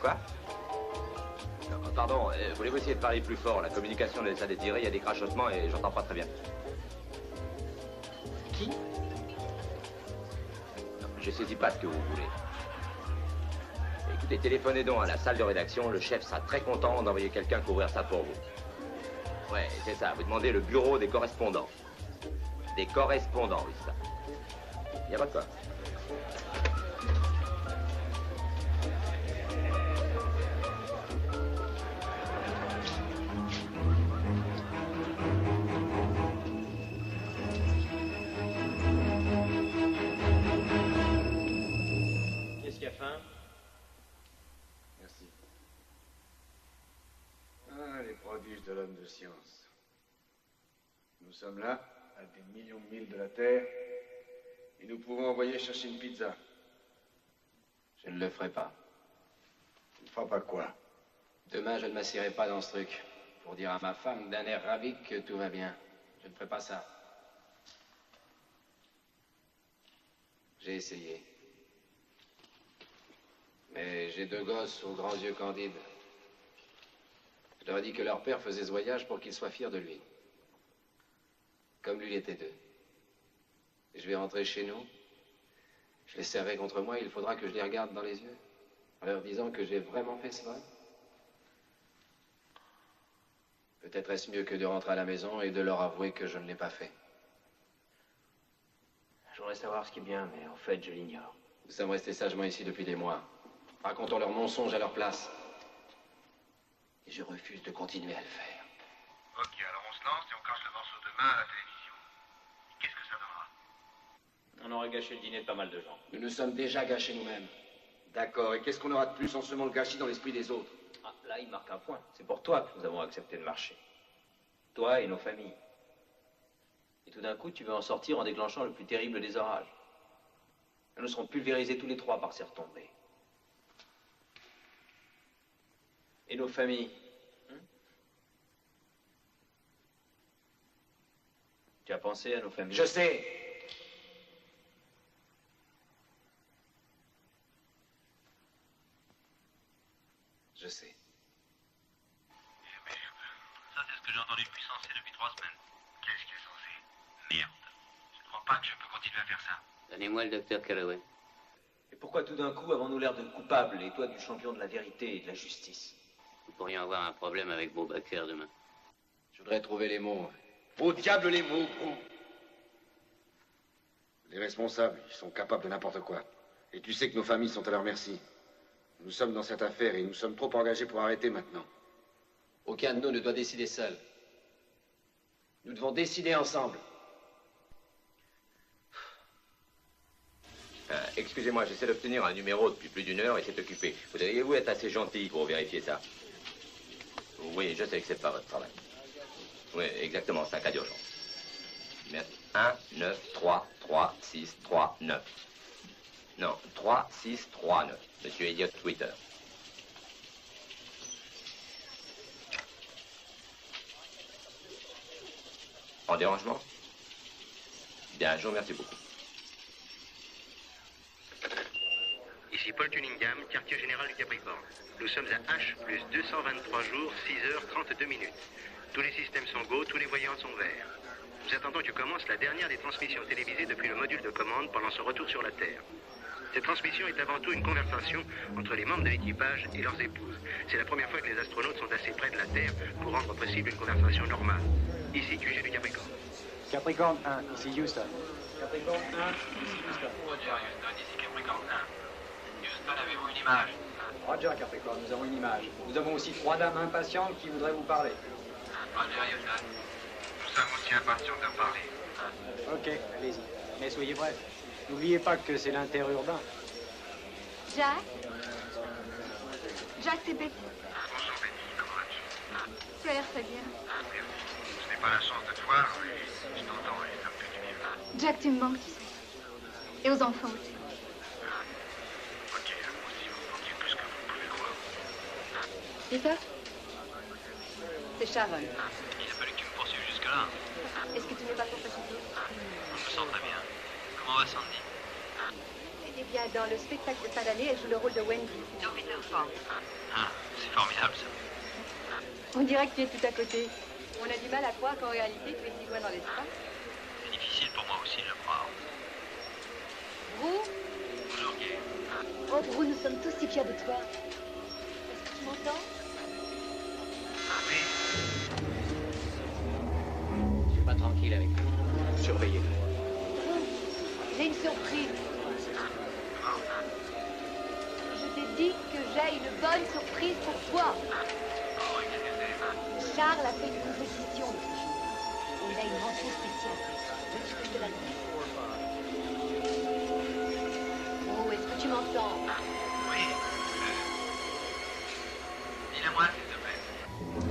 Quoi? Pardon, voulez-vous essayer de parler plus fort? La communication laisse à désirer, il y a des crachotements et j'entends pas très bien. Qui? Non, je saisis pas ce que vous voulez. Écoutez, téléphonez donc à la salle de rédaction, le chef sera très content d'envoyer quelqu'un couvrir ça pour vous. Ouais, c'est ça, vous demandez le bureau des correspondants. Des correspondants, oui, c'est ça. Il y a pas de quoi. Qu'est-ce qu'il y a faim? Merci. Ah, les prodiges de l'homme de science. Nous sommes là, à des millions de milles de la Terre, et nous pouvons envoyer chercher une pizza. Je ne le ferai pas. Tu ne feras pas quoi? Demain, je ne m'assierai pas dans ce truc pour dire à ma femme d'un air ravi que tout va bien. Je ne ferai pas ça. J'ai essayé. Mais j'ai deux gosses aux grands yeux candides. Je leur ai dit que leur père faisait ce voyage pour qu'ils soient fiers de lui. Comme lui l'était d'eux. Et je vais rentrer chez nous. Je les serrai contre moi, il faudra que je les regarde dans les yeux. En leur disant que j'ai vraiment fait ce vol. Peut-être est-ce mieux que de rentrer à la maison et de leur avouer que je ne l'ai pas fait. Je voudrais savoir ce qui est bien, mais en fait, je l'ignore. Nous sommes restés sagement ici depuis des mois, racontant leurs mensonges à leur place. Et je refuse de continuer à le faire. Ok, alors on se lance et on cache le morceau demain à la télévision. Qu'est-ce que ça donnera? On aurait gâché le dîner de pas mal de gens. Nous nous sommes déjà gâchés nous-mêmes. D'accord, et qu'est-ce qu'on aura de plus en semant le gâchis dans l'esprit des autres? Ah, là, il marque un point. C'est pour toi que nous avons accepté de marcher. Toi et nos familles. Et tout d'un coup, tu veux en sortir en déclenchant le plus terrible des orages. Et nous serons pulvérisés tous les trois par ces retombées. Et nos familles. Tu as pensé à nos familles? Je sais. Je sais. Merde. Ça, c'est ce que j'ai entendu depuis Sensé depuis 3 semaines. Qu'est-ce qui est Sensé? Merde. Je ne crois pas que je peux continuer à faire ça. Donnez-moi le docteur Kellaway. Et pourquoi tout d'un coup avons-nous l'air de coupables, et toi du champion de la vérité et de la justice? Nous pourrions avoir un problème avec Beaubaker demain. Je voudrais trouver les mots. Au diable les mots, gros! Les responsables, ils sont capables de n'importe quoi. Et tu sais que nos familles sont à leur merci. Nous sommes dans cette affaire et nous sommes trop engagés pour arrêter maintenant. Aucun de nous ne doit décider seul. Nous devons décider ensemble. Excusez-moi, j'essaie d'obtenir un numéro depuis plus d'une heure et c'est occupé. Voudriez-vous être assez gentil pour vérifier ça? Oui, je sais que c'est pas votre travail. Oui, exactement, c'est un cas d'urgence. Merci. 1, 9, 3, 3, 6, 3, 9. Non, 3, 6, 3, 9. Monsieur Elliot Twitter. En dérangement? Bien, je vous remercie beaucoup. Ici Paul Cunningham, quartier général du Capricorne. Nous sommes à H plus 223 jours, 6h32 minutes. Tous les systèmes sont go, tous les voyants sont verts. Nous attendons que commence la dernière des transmissions télévisées depuis le module de commande pendant son retour sur la Terre. Cette transmission est avant tout une conversation entre les membres de l'équipage et leurs épouses. C'est la première fois que les astronautes sont assez près de la Terre pour rendre possible une conversation normale. Ici QG du Capricorne. Capricorne 1, ici Houston. Capricorne 1, ici Houston. Roger, Houston, ici Capricorne 1. Houston, avez-vous une image? Roger, Capricorne, nous avons une image. Nous avons aussi 3 dames impatientes qui voudraient vous parler. Roger, Houston. Nous sommes aussi impatients de parler. Ok, allez-y. Mais soyez brefs. N'oubliez pas que c'est l'interurbain. Jack? Jack, c'est Betty. Bonjour, Betty. Comment vas-tu? Tu as l'air très bien. Je n'ai pas la chance de te voir, mais je t'entends et ça me fait du bien. Jack, tu me manques, tu sais. Et aux enfants aussi. Ok, moi aussi, vous me manquez plus que vous pouvez croire. Et toi? C'est Sharon. Il a fallu que tu me poursuives jusque-là. Est-ce que tu n'es pas trop fatigué? Je me sens très bien. Comment va Sandy? Eh bien, dans le spectacle de fin d'année, elle joue le rôle de Wendy. Dans Peter Pan. Ah, c'est formidable, ça. On dirait que tu es tout à côté. On a du mal à croire qu'en réalité, tu es si loin dans l'espace. C'est difficile pour moi aussi de le croire. Brou? Bonjour, Gay. Oh, Brou, nous sommes tous si fiers de toi. Est-ce que tu m'entends? Oui. Je suis pas tranquille avec vous. Surveillez. J'ai une surprise. Je t'ai dit que j'ai une bonne surprise pour toi. Charles a fait une composition de ce jour. Et il a une mention spéciale. Veux-tu que je te la dise? Oh, est-ce que tu m'entends? Oui. Dis-le-moi, s'il te plaît.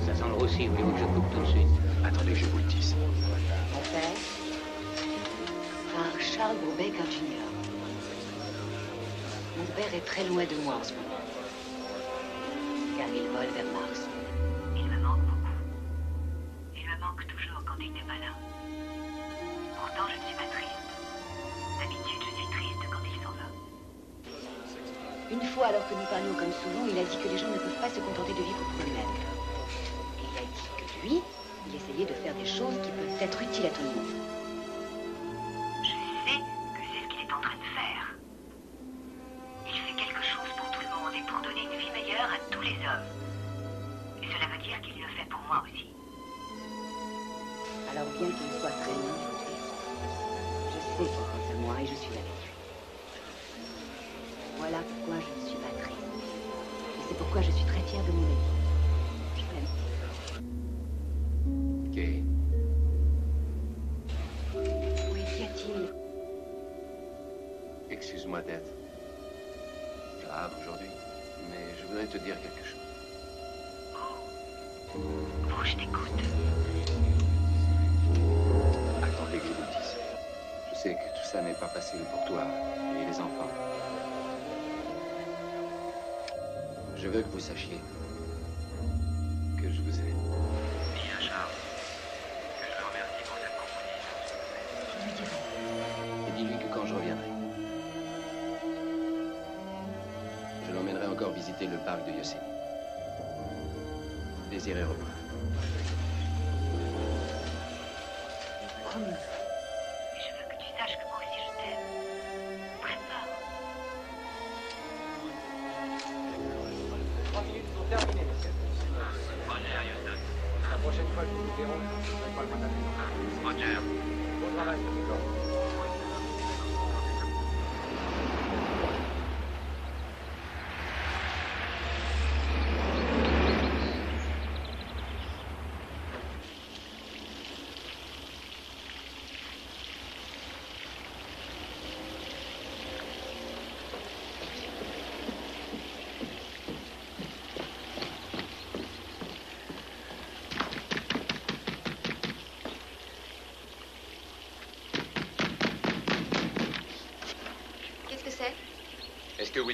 Ça sent le roussi, voulez-vous que je coupe tout de suite? Attendez que je vous le dise. Mon père, par Charles Brubaker Jr. Mon père est très loin de moi en ce moment, car il vole vers Mars. Il me manque beaucoup. Il me manque toujours quand il n'est pas là. Pourtant, je ne suis pas triste. D'habitude, je suis triste quand il s'en va. Une fois, alors que nous parlions comme souvent, il a dit que les gens ne peuvent pas se contenter de vivre pour eux-mêmes. Et il a dit que lui, il essayait de faire des choses qui peuvent être utiles à tout le monde. Je sais que c'est ce qu'il est en train de faire. Il fait quelque chose pour tout le monde et pour donner une vie meilleure à tous les hommes. Et cela veut dire qu'il le fait pour moi aussi. Alors bien qu'il soit très loin aujourd'hui, je sais qu'il pense à moi et je suis avec lui. Voilà pourquoi je ne suis pas triste. Et c'est pourquoi je suis très fière de mon ami. Je l'aime. Gay. Oui, qu'y a-t-il? Excuse-moi d'être grave aujourd'hui, mais je voudrais te dire quelque chose. Oh, je t'écoute. Attendez que je vous le dise. Je sais que tout ça n'est pas facile pour toi et les enfants. Je veux que vous sachiez que je vous aime. Dis à Charles que je le remercie pour cette composition. Et dis-lui que quand je reviendrai, je l'emmènerai encore visiter le parc de Yosemite. Désirez revoir. Promis. Et je veux que tu saches que moi aussi je t'aime. Très fort. 3 minutes sont terminées, monsieur. Roger, Houston. La prochaine fois que nous nous verrons, je ne serai pas le mandat. Roger. Bon travail, Capricorne.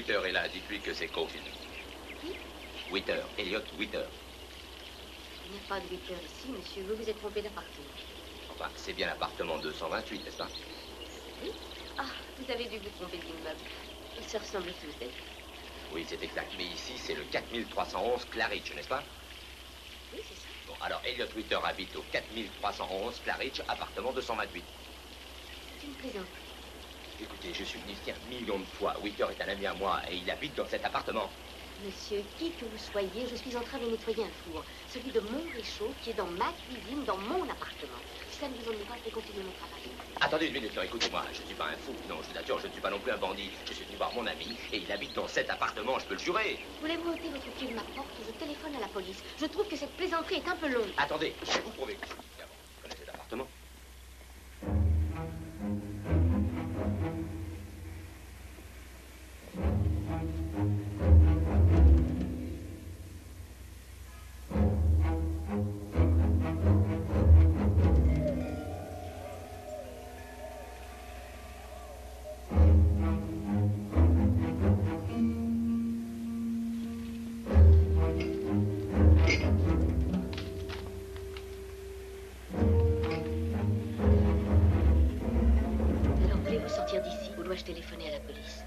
Witter est là, dites-lui que c'est Coffin. Qui? Witter, Elliot Witter. Il n'y a pas de Witter ici, monsieur. Vous vous êtes trompé d'appartement. Enfin, c'est bien l'appartement 228, n'est-ce pas? Oui? Ah, vous avez dû vous tromper d'immeuble. Ils se ressemblent tous, d'ailleurs. Oui, c'est exact. Mais ici, c'est le 4311 Claridge, n'est-ce pas? Oui, c'est ça. Bon, alors Elliot Witter habite au 4311 Claridge, appartement 228. C'est une plaisanterie. Écoutez, je suis venu ici 1 million de fois. Witter est un ami à moi et il habite dans cet appartement. Monsieur, qui que vous soyez, je suis en train de nettoyer un four. Celui de mon réchaud qui est dans ma cuisine, dans mon appartement. Si ça ne vous ennuie pas, je vais continuer mon travail. Attendez une minute, écoutez-moi, je ne suis pas un fou. Non, je vous assure, je ne suis pas non plus un bandit. Je suis venu voir mon ami et il habite dans cet appartement, je peux le jurer. Voulez-vous ôter votre pied de ma porte ou je téléphone à la police? Je trouve que cette plaisanterie est un peu longue. Attendez, je vais vous prouver. Vous connaissez cet appartement? Dois-je téléphoner à la police?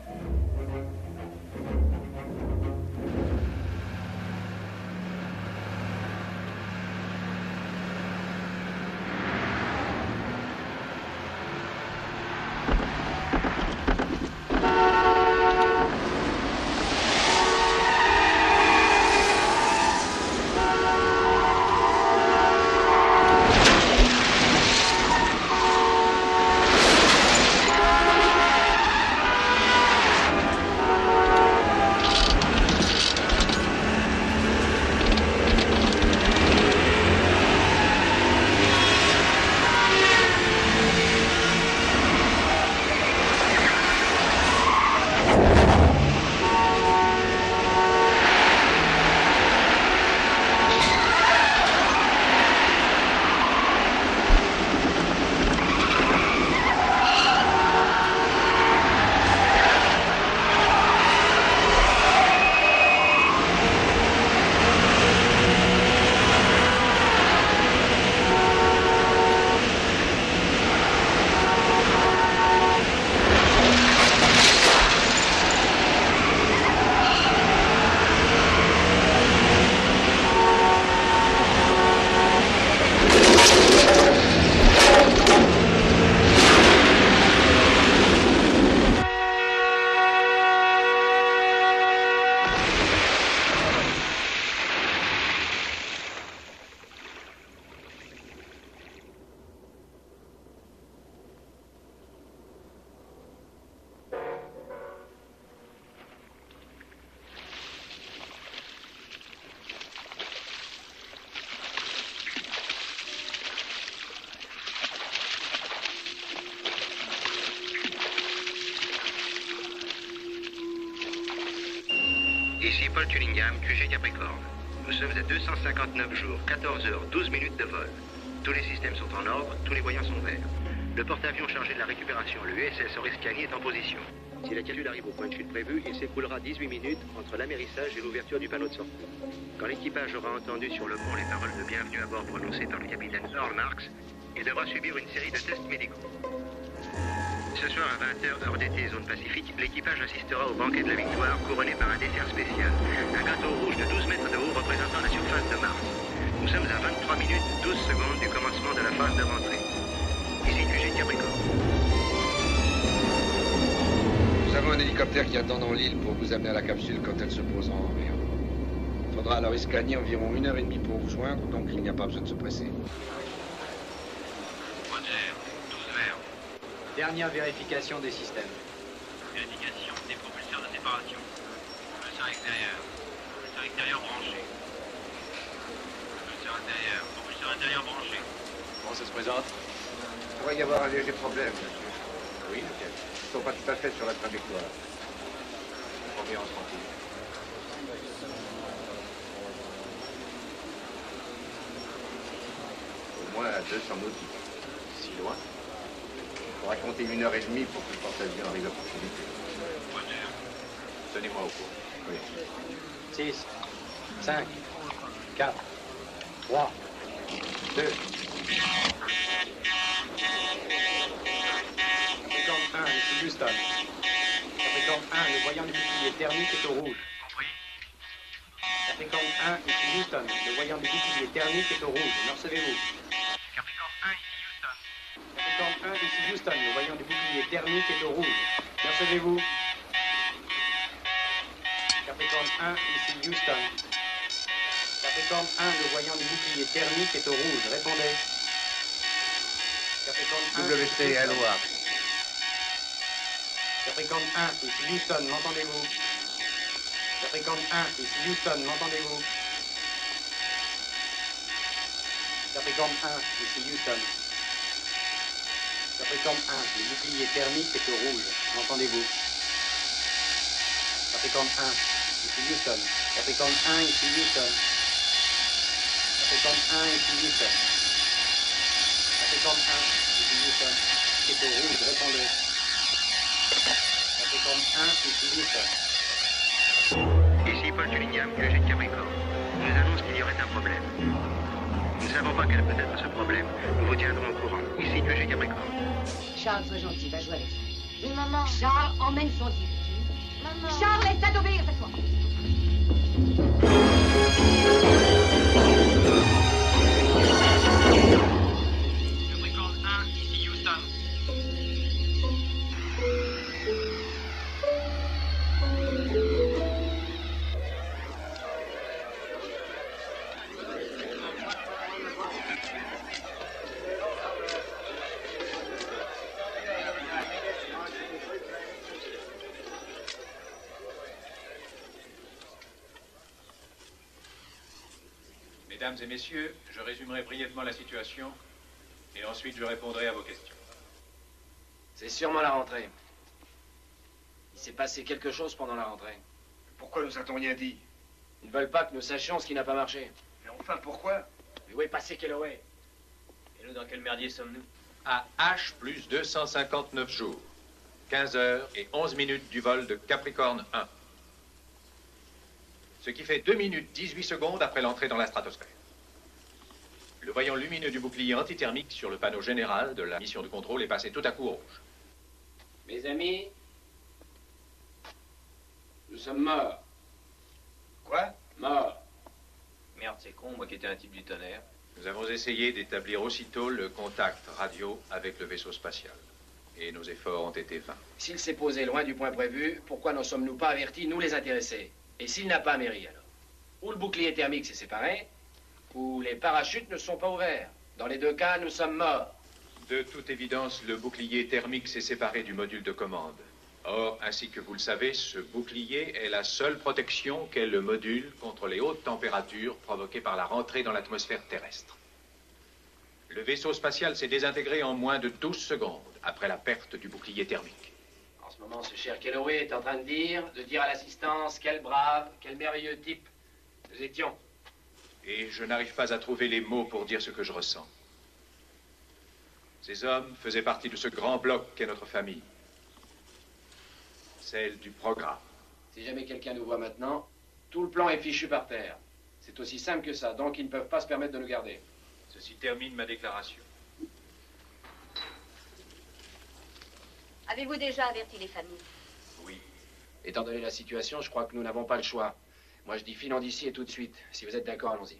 Ici Paul Cunningham, QG Capricorne. Nous sommes à 259 jours, 14 heures, 12 minutes de vol. Tous les systèmes sont en ordre, tous les voyants sont verts. Le porte-avions chargé de la récupération, le USS Oriskany, est en position. Si la capsule arrive au point de chute prévu, il s'écoulera 18 minutes entre l'amérissage et l'ouverture du panneau de sortie. Quand l'équipage aura entendu sur le pont les paroles de bienvenue à bord prononcées par le capitaine Earl Marks, il devra subir une série de tests médicaux. Ce soir à 20h, heure d'été, zone Pacifique, l'équipage assistera au banquet de la victoire couronné par un dessert spécial. Un gâteau rouge de 12 mètres de haut représentant la surface de Mars. Nous sommes à 23 minutes 12 secondes du commencement de la phase de rentrée. Ici QG Capricorne. Nous avons un hélicoptère qui attend dans l'île pour vous amener à la capsule quand elle se posera en mer. Il faudra alors escagner environ 1h30 pour vous joindre, donc il n'y a pas besoin de se presser. Dernière vérification des systèmes. Vérification des propulseurs de séparation. Propulseur extérieur branché. Propulseur intérieur branché. Comment ça se présente? Il pourrait y avoir un léger problème, monsieur. Oui, lequel? Ils ne sont pas tout à fait sur la trajectoire. Confiance tranquille. Au moins à 200 nautiques. Si loin? Il faudra compter 1h30 pour que le porte-avions arrive à proximité. Tenez-moi au courant. Oui. 6, 5, 4, 3, 2. Capricorne 1, ici Houston. Capricorne 1, le voyant du bouclier thermique est au rouge. Capricorne 1, ici Houston. Le voyant du bouclier thermique est au rouge. Me recevez-vous? Capricorne 1, ici Houston. Capricorne 1, ici Houston. Le voyant du bouclier thermique est au rouge. Me recevez-vous? Capricorne 1, ici Houston. Capricorne 1, le voyant du bouclier thermique est au rouge. Répondez. Capricorne 1, WC, Aloha. Capricorne 1, ici Houston, m'entendez-vous? Capricorne 1, ici Houston, m'entendez-vous? Capricorne 1, ici Houston. Capricorne 1, le bouclier thermique est au rouge, m'entendez-vous? Capricorne 1, ici Houston. Capricorne 1, ici Houston. Capricorne 1, ici Houston. Capricorne 1, ici Houston. C'est au rouge, répondez. Capricorne 1, ici Houston. Ici Paul Tullingham, QG de Capricorne. Je vous annonce qu'il y aurait un problème. Nous ne savons pas quel peut être ce problème. Nous vous tiendrons au courant. Ici QG Capricorne. Charles, sois gentil, va jouer avec ça. Oui, maman. Charles, emmène son dieu. Maman. Charles, laisse-la t'obéir cette fois. Capricorne 1, ici Houston. Mesdames et messieurs, je résumerai brièvement la situation et ensuite je répondrai à vos questions. C'est sûrement la rentrée. Il s'est passé quelque chose pendant la rentrée. Pourquoi nous a-t-on rien dit? Ils ne veulent pas que nous sachions ce qui n'a pas marché. Mais enfin, pourquoi? Mais où est passé Kellaway? Et nous, dans quel merdier sommes-nous? À H plus 259 jours, 15 heures et 11 minutes du vol de Capricorne 1. Ce qui fait 2 minutes 18 secondes après l'entrée dans la stratosphère. Le voyant lumineux du bouclier antithermique sur le panneau général de la mission de contrôle est passé tout à coup rouge. Mes amis, nous sommes morts. Quoi? Morts. Merde, c'est con, moi qui étais un type du tonnerre. Nous avons essayé d'établir aussitôt le contact radio avec le vaisseau spatial. Et nos efforts ont été vains. S'il s'est posé loin du point prévu, pourquoi n'en sommes-nous pas avertis, nous les intéressés? Et s'il n'a pas améri, alors? Ou le bouclier thermique s'est séparé, ou les parachutes ne sont pas ouverts. Dans les deux cas, nous sommes morts. De toute évidence, le bouclier thermique s'est séparé du module de commande. Or, ainsi que vous le savez, ce bouclier est la seule protection qu'ait le module contre les hautes températures provoquées par la rentrée dans l'atmosphère terrestre. Le vaisseau spatial s'est désintégré en moins de 12 secondes après la perte du bouclier thermique. En ce moment, ce cher Kellaway est en train de dire à l'assistance, quel brave, quel merveilleux type nous étions. Et je n'arrive pas à trouver les mots pour dire ce que je ressens. Ces hommes faisaient partie de ce grand bloc qu'est notre famille. Celle du programme. Si jamais quelqu'un nous voit maintenant, tout le plan est fichu par terre. C'est aussi simple que ça, donc ils ne peuvent pas se permettre de nous garder. Ceci termine ma déclaration. Avez-vous déjà averti les familles? Oui. Étant donné la situation, je crois que nous n'avons pas le choix. Moi, je dis filant d'ici et tout de suite. Si vous êtes d'accord, allons-y.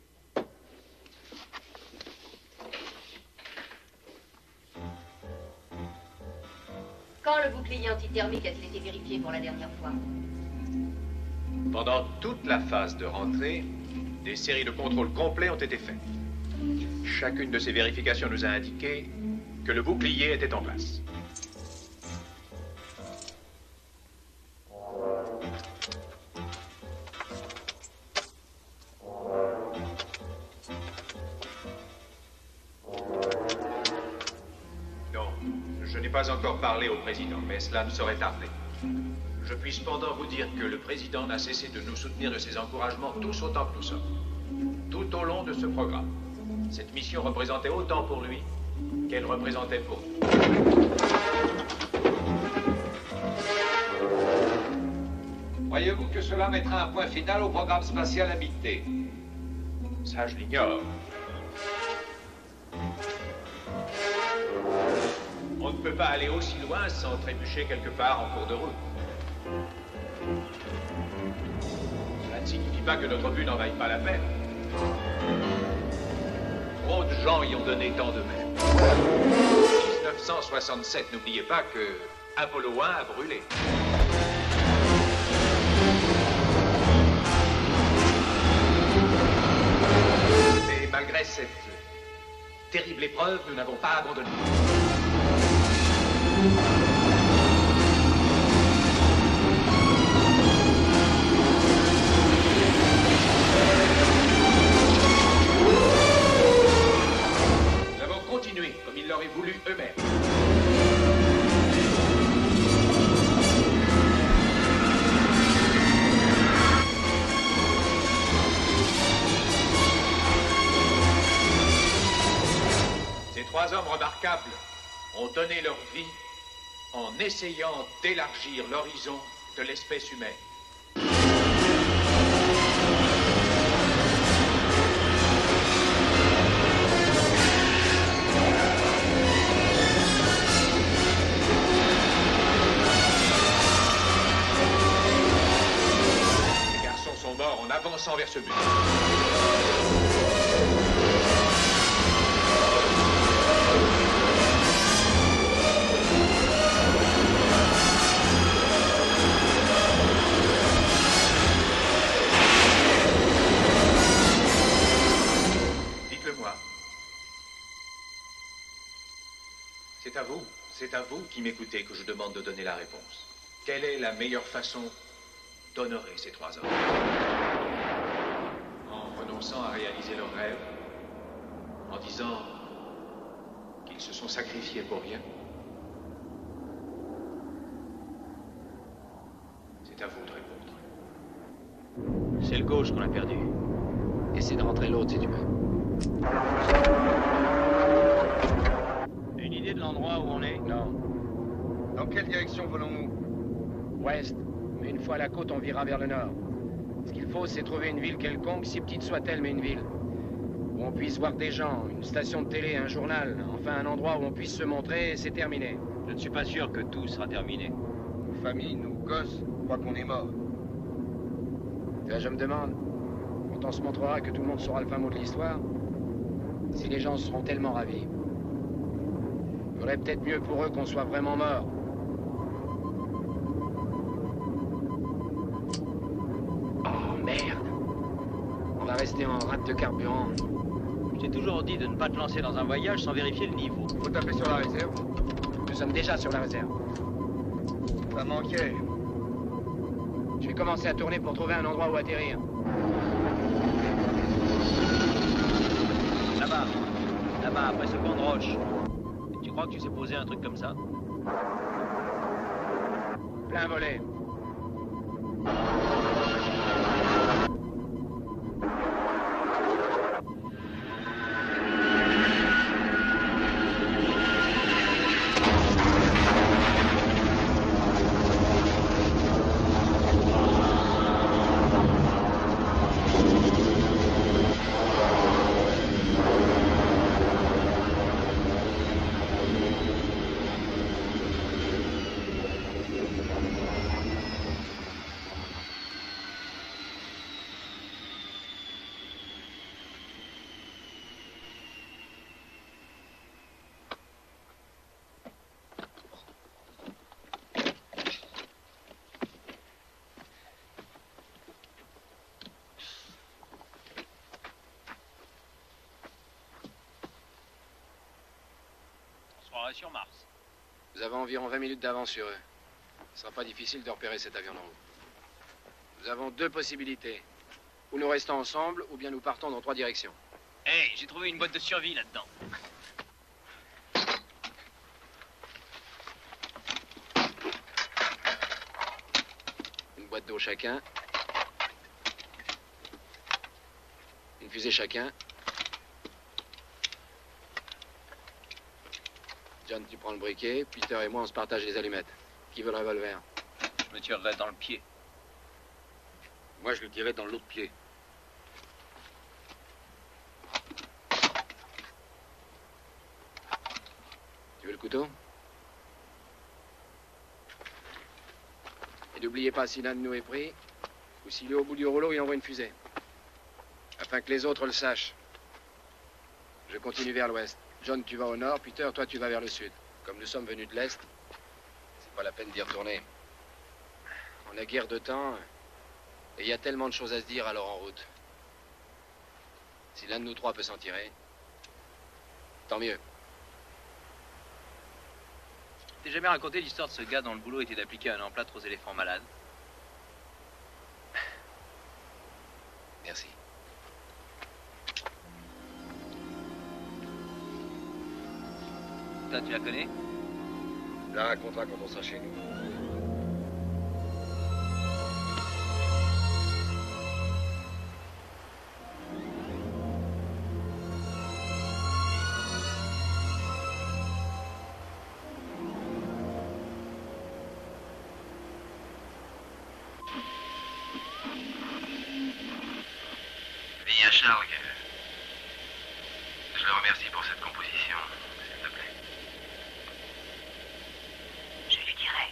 Quand le bouclier antithermique a-t-il été vérifié pour la dernière fois? Pendant toute la phase de rentrée, des séries de contrôles complets ont été faites. Chacune de ces vérifications nous a indiqué que le bouclier était en place. Non, je n'ai pas encore parlé au président, mais cela ne saurait tarder. Je puis cependant vous dire que le président n'a cessé de nous soutenir de ses encouragements tous autant que nous sommes. Tout au long de ce programme. Cette mission représentait autant pour lui qu'elle représentait pour nous. Croyez-vous que cela mettra un point final au programme spatial habité? Ça, je l'ignore. On ne peut pas aller aussi loin sans trébucher quelque part en cours de route. Cela ne signifie pas que notre but n'en vaille pas la peine. Trop de gens y ont donné tant d'eux-mêmes. 1967, n'oubliez pas que Apollo 1 a brûlé. Mais malgré cette terrible épreuve, nous n'avons pas abandonné. Nous avons continué comme ils l'auraient voulu eux-mêmes. Ces trois hommes remarquables ont donné leur vie en essayant d'élargir l'horizon de l'espèce humaine. Les garçons sont morts en avançant vers ce but. C'est à vous qui m'écoutez que je demande de donner la réponse. Quelle est la meilleure façon d'honorer ces trois hommes? En renonçant à réaliser leurs rêves, en disant qu'ils se sont sacrifiés pour rien. C'est à vous de répondre. C'est le gauche qu'on a perdu. Essaie de rentrer l'autre si tu veux. Une idée de l'endroit où on est? Non. Dans quelle direction volons-nous? Ouest. Mais une fois à la côte, on virera vers le nord. Ce qu'il faut, c'est trouver une ville quelconque, si petite soit-elle, mais une ville. Où on puisse voir des gens, une station de télé, un journal, enfin un endroit où on puisse se montrer, et c'est terminé. Je ne suis pas sûr que tout sera terminé. Nos familles, nos gosses, croient qu'on est mort. Là, je me demande, quand on se montrera que tout le monde saura le fin mot de l'histoire, si les gens seront tellement ravis. Il faudrait peut-être mieux pour eux qu'on soit vraiment morts. Oh, merde. On va rester en rate de carburant. Je t'ai toujours dit de ne pas te lancer dans un voyage sans vérifier le niveau. Faut taper sur la réserve. Nous sommes déjà sur la réserve. Ça manquait. Je vais commencer à tourner pour trouver un endroit où atterrir. Là-bas. Là-bas, après ce coin de roche. Tu crois que tu sais poser un truc comme ça? Plein volet. Sur Mars. Vous avez environ 20 minutes d'avance sur eux. Ce sera pas difficile de repérer cet avion d'en haut. Nous avons deux possibilités. Ou nous restons ensemble, ou bien nous partons dans trois directions. Hey, j'ai trouvé une boîte de survie là-dedans. Une boîte d'eau chacun. Une fusée chacun. John, tu prends le briquet. Peter et moi, on se partage les allumettes. Qui veut le revolver? Je me tirerai dans le pied. Moi, je le tirais dans l'autre pied. Tu veux le couteau? Et n'oubliez pas, si l'un de nous est pris, ou s'il est au bout du rouleau, il envoie une fusée. Afin que les autres le sachent. Je continue vers l'ouest. John, tu vas au nord. Peter, toi, tu vas vers le sud. Comme nous sommes venus de l'est, c'est pas la peine d'y retourner. On a guère de temps, et il y a tellement de choses à se dire alors en route. Si l'un de nous trois peut s'en tirer, tant mieux. T'es jamais raconté l'histoire de ce gars dont le boulot était d'appliquer un emplâtre aux éléphants malades? Merci. Toi, tu la connais? La raconte-la quand on sera chez nous. Dis à Charles que je le remercie pour cette composition, s'il te plaît. Je lui dirai.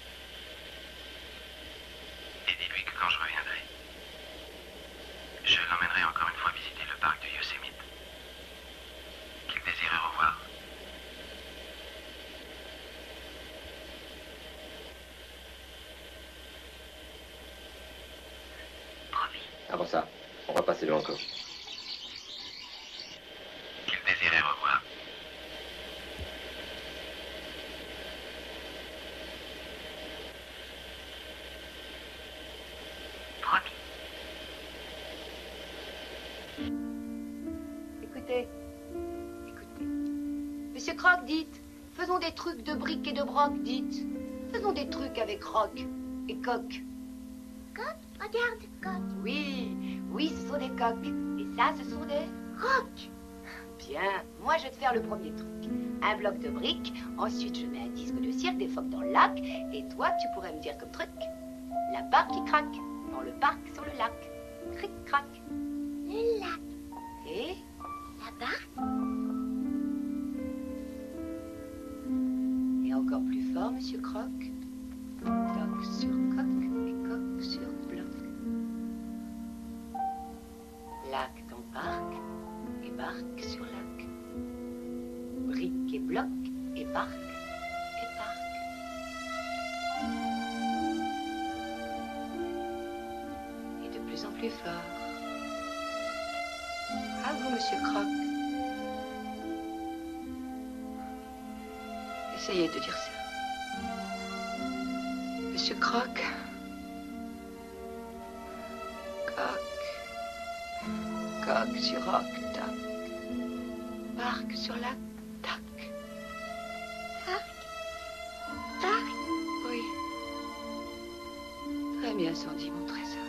Et dis-lui que quand je reviendrai, je l'emmènerai encore une fois visiter le parc de Yosemite. Qu'il désirait revoir. Avant ça, on va passer devant encore. Qu'il désirait revoir. Promis. Écoutez. Monsieur Croc, dites. Faisons des trucs de briques et de broc, dites. Faisons des trucs avec roc et coq. Coq? Regarde, coq. Oui, ce sont des coqs. Et ça, ce sont des rocs. Bien, moi je vais te faire le premier truc. Un bloc de briques, ensuite je mets un disque de cirque, des phoques dans le lac, et toi tu pourrais me dire comme truc, la barre qui craque, dans le parc sur le lac. Cric-crac. Le lac. Et la barre. Et encore plus fort, monsieur Croc. Coq sur coq et coq sur bloc. Lac dans parc et barque sur lac. Brique et bloc et barque et parc. Et de plus en plus fort. À vous, monsieur Croc. Essayez de dire ça. Monsieur Croc. Coq sur roc, tac. Barque sur lac, tac. Tac. Tac. Oui. Très bien senti, mon trésor.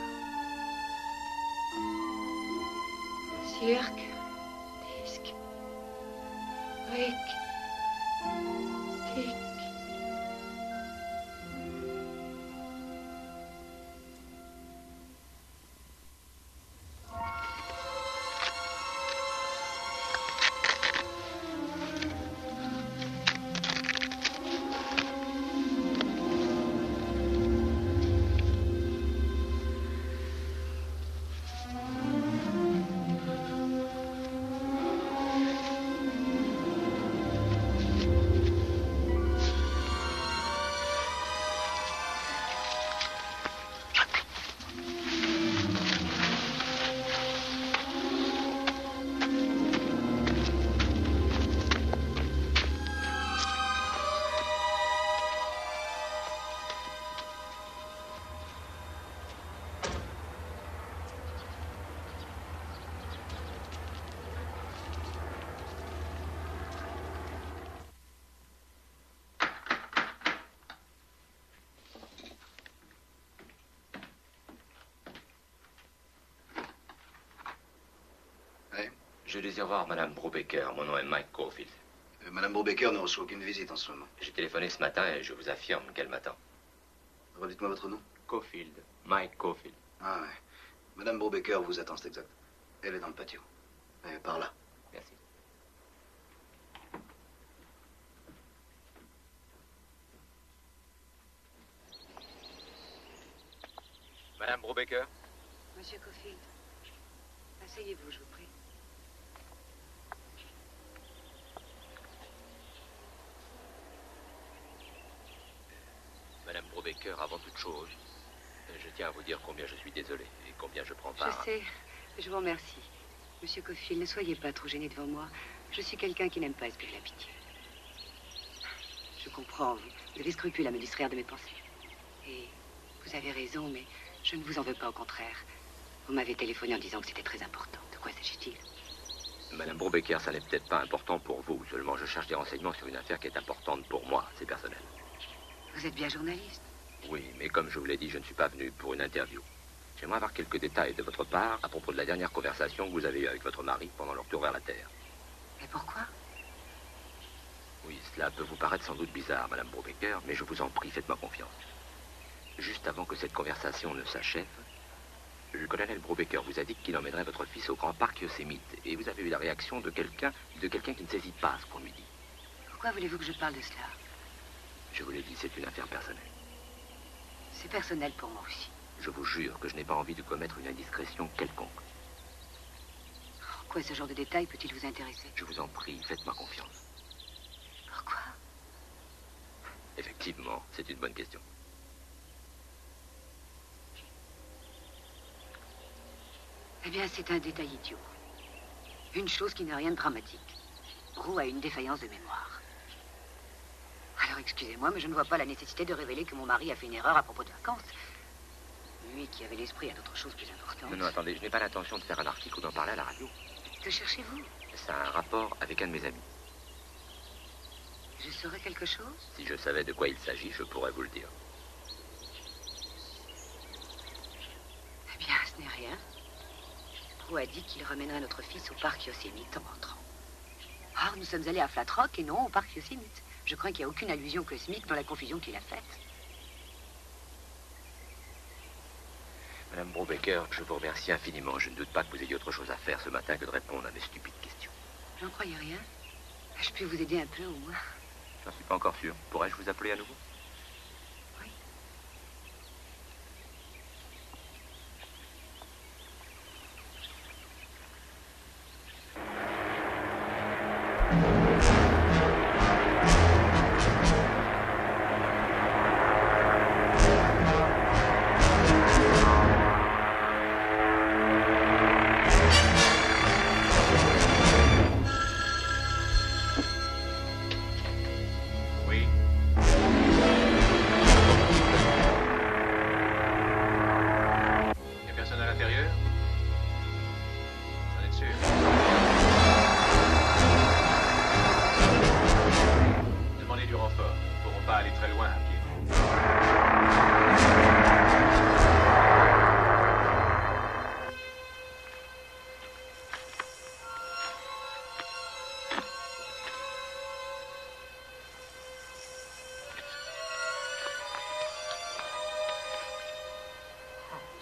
Cirque, disque, brique, tic. Je désire voir Madame Brubaker. Mon nom est Mike Caulfield. Madame Brubaker ne reçoit aucune visite en ce moment. J'ai téléphoné ce matin et je vous affirme qu'elle m'attend. Redites-moi votre nom. Caulfield. Mike Caulfield. Ah ouais. Madame Brubaker vous attend, c'est exact. Elle est dans le patio. Et par là. Merci. Madame Brubaker? Monsieur Caulfield, asseyez-vous, je vous prie. Madame Brubaker, avant toute chose, je tiens à vous dire combien je suis désolé et combien je prends part. Je sais, je vous remercie. Monsieur Caulfield, ne soyez pas trop gêné devant moi. Je suis quelqu'un qui n'aime pas espérer la pitié. Je comprends, vous avez scrupule à me distraire de mes pensées. Et vous avez raison, mais je ne vous en veux pas, au contraire. Vous m'avez téléphoné en disant que c'était très important. De quoi s'agit-il? Madame Brubaker, ça n'est peut-être pas important pour vous. Seulement, je cherche des renseignements sur une affaire qui est importante pour moi. C'est personnel. Vous êtes bien journaliste? Oui, mais comme je vous l'ai dit, je ne suis pas venu pour une interview. J'aimerais avoir quelques détails de votre part à propos de la dernière conversation que vous avez eue avec votre mari pendant leur tour vers la Terre. Et pourquoi? Oui, cela peut vous paraître sans doute bizarre, Madame Brubaker, mais je vous en prie, faites-moi confiance. Juste avant que cette conversation ne s'achève, le colonel Brubaker vous a dit qu'il emmènerait votre fils au grand parc Yosemite, et vous avez eu la réaction de quelqu'un qui ne saisit pas ce qu'on lui dit. Pourquoi voulez-vous que je parle de cela? Je vous l'ai dit, c'est une affaire personnelle. C'est personnel pour moi aussi. Je vous jure que je n'ai pas envie de commettre une indiscrétion quelconque. En quoi ce genre de détail peut-il vous intéresser? Je vous en prie, faites-moi confiance. Pourquoi? Effectivement, c'est une bonne question. Eh bien, c'est un détail idiot. Une chose qui n'a rien de dramatique. Roux a une défaillance de mémoire. Alors, excusez-moi, mais je ne vois pas la nécessité de révéler que mon mari a fait une erreur à propos de vacances. Lui qui avait l'esprit à d'autres choses plus importantes. Non, attendez, je n'ai pas l'intention de faire un article ou d'en parler à la radio. Que cherchez-vous? C'est un rapport avec un de mes amis. Je saurais quelque chose? Si je savais de quoi il s'agit, je pourrais vous le dire. Eh bien, ce n'est rien. Roux a dit qu'il ramènerait notre fils au parc Yosemite en rentrant. Or, nous sommes allés à Flat Rock et non au parc Yosemite. Je crois qu'il n'y a aucune allusion cosmique dans la confusion qu'il a faite. Madame Brubaker, je vous remercie infiniment. Je ne doute pas que vous ayez autre chose à faire ce matin que de répondre à mes stupides questions. J'en croyais rien. Je peux vous aider un peu, au moins. J'en suis pas encore sûr. Pourrais-je vous appeler à nouveau? Oui.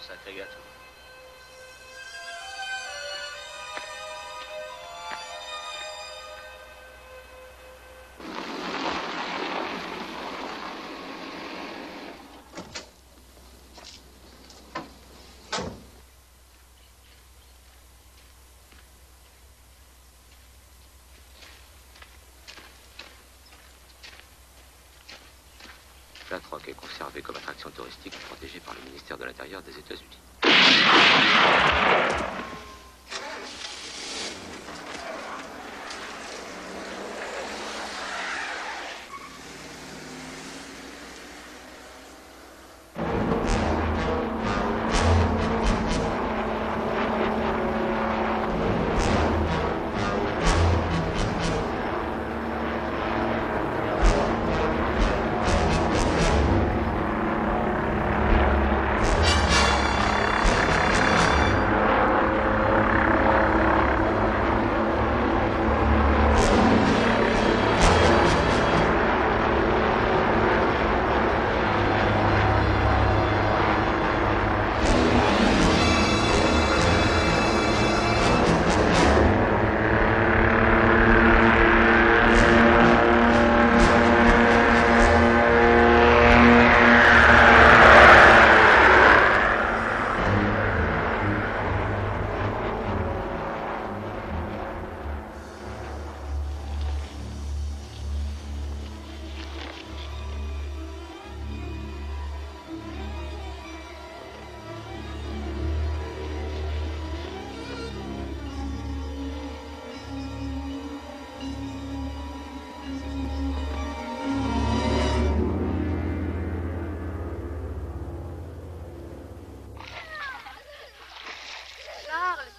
Sacré gâteau. Flat Rock est conservé comme attraction touristique protégée par le ministère de l'Intérieur des États-Unis.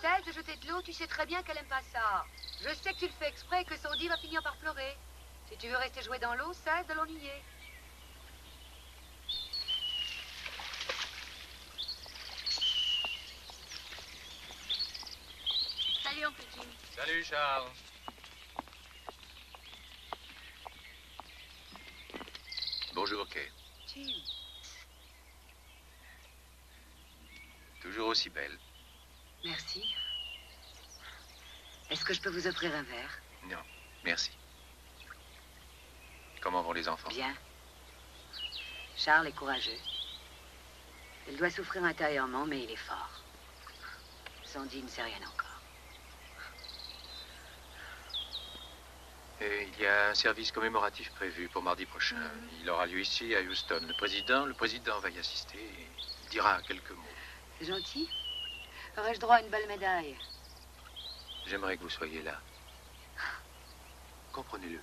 cesse de jeter de l'eau, tu sais très bien qu'elle aime pas ça. Je sais que tu le fais exprès et que Sandy va finir par pleurer. Si tu veux rester jouer dans l'eau, cesse de l'ennuyer. Salut, oncle Jim. Salut, Charles. Bonjour, Kay. Jim. Toujours aussi belle. Merci. Est-ce que je peux vous offrir un verre? Non, merci. Comment vont les enfants? Bien. Charles est courageux. Il doit souffrir intérieurement, mais il est fort. Sandy ne sait rien encore. Et il y a un service commémoratif prévu pour mardi prochain. Il aura lieu ici, à Houston. Le président va y assister et il dira quelques mots. C'est gentil. Aurais-je droit à une belle médaille? J'aimerais que vous soyez là. Comprenez-le.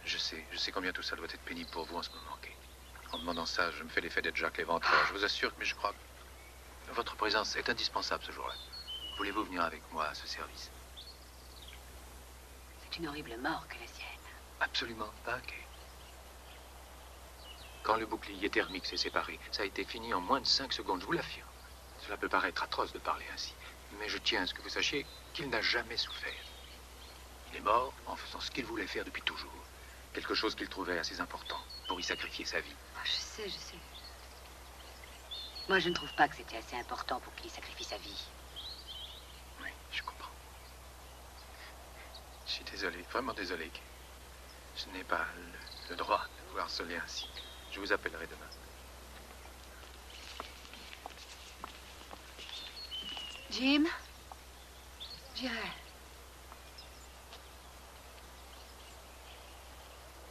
Je sais combien tout ça doit être pénible pour vous en ce moment, Kay. En demandant ça, je me fais l'effet d'être Jacques l'Éventreur. Je vous assure, mais je crois que votre présence est indispensable ce jour-là. Voulez-vous venir avec moi à ce service? C'est une horrible mort que la sienne. Absolument pas, Kay. Quand le bouclier thermique s'est séparé, ça a été fini en moins de 5 secondes, je vous l'affirme. Cela peut paraître atroce de parler ainsi, mais je tiens à ce que vous sachiez qu'il n'a jamais souffert. Il est mort en faisant ce qu'il voulait faire depuis toujours. Quelque chose qu'il trouvait assez important pour y sacrifier sa vie. Oh, je sais. Moi, je ne trouve pas que c'était assez important pour qu'il y sacrifie sa vie. Oui, je comprends. Je suis désolé, vraiment désolé, Kay. Je n'ai pas le droit de vous harceler ainsi. Je vous appellerai demain. Jim, j'irai.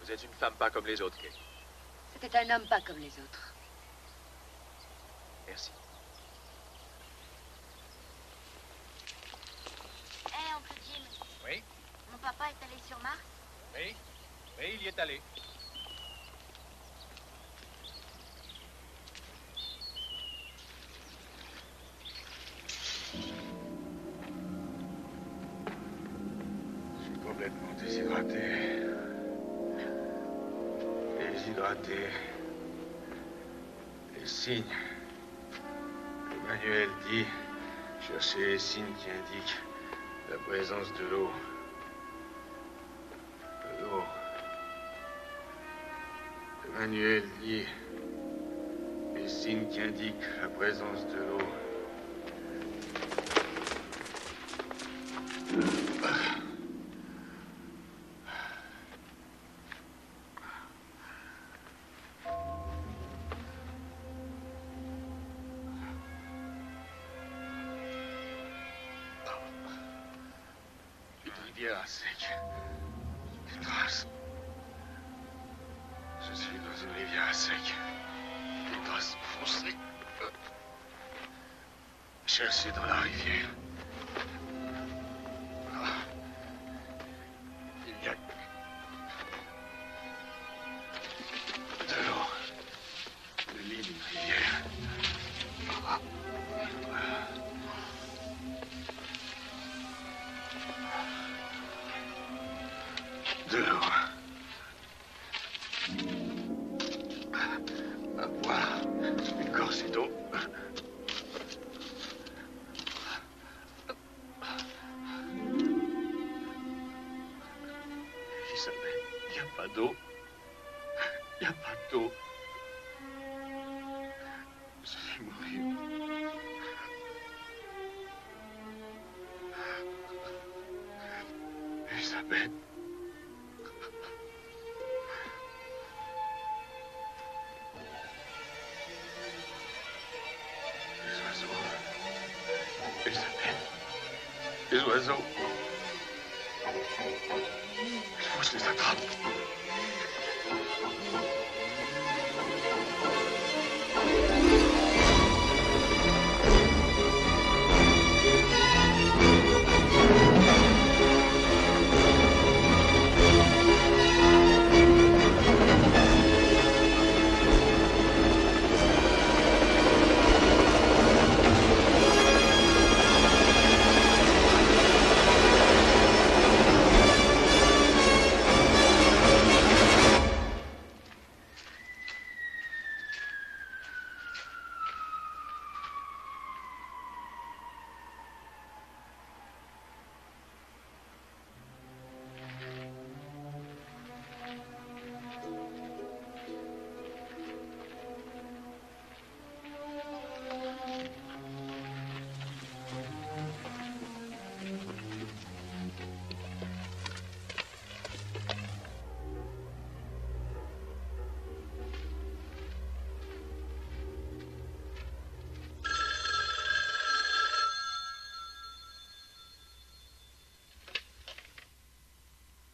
Vous êtes une femme pas comme les autres, Kay. C'était un homme pas comme les autres. Merci. Hé, oncle Jim. Oui? Mon papa est allé sur Mars? Oui, il y est allé. Je suis complètement déshydraté. Déshydraté. Les signes. Le manuel dit chercher les signes qui indiquent la présence de l'eau. De l'eau. Le manuel dit les signes qui indiquent la présence de l'eau. Une rivière à sec. Une trace. Je suis dans une rivière à sec. Une trace foncée. Cherchez dans la rivière. Il y a de l'eau. Le lit d'une rivière. De l'eau. À boire une gorgée d'eau. Isabelle, il n'y a pas d'eau. Il n'y a pas d'eau. Je vais mourir. Isabelle. Les oiseaux. Il faut que je les attrape.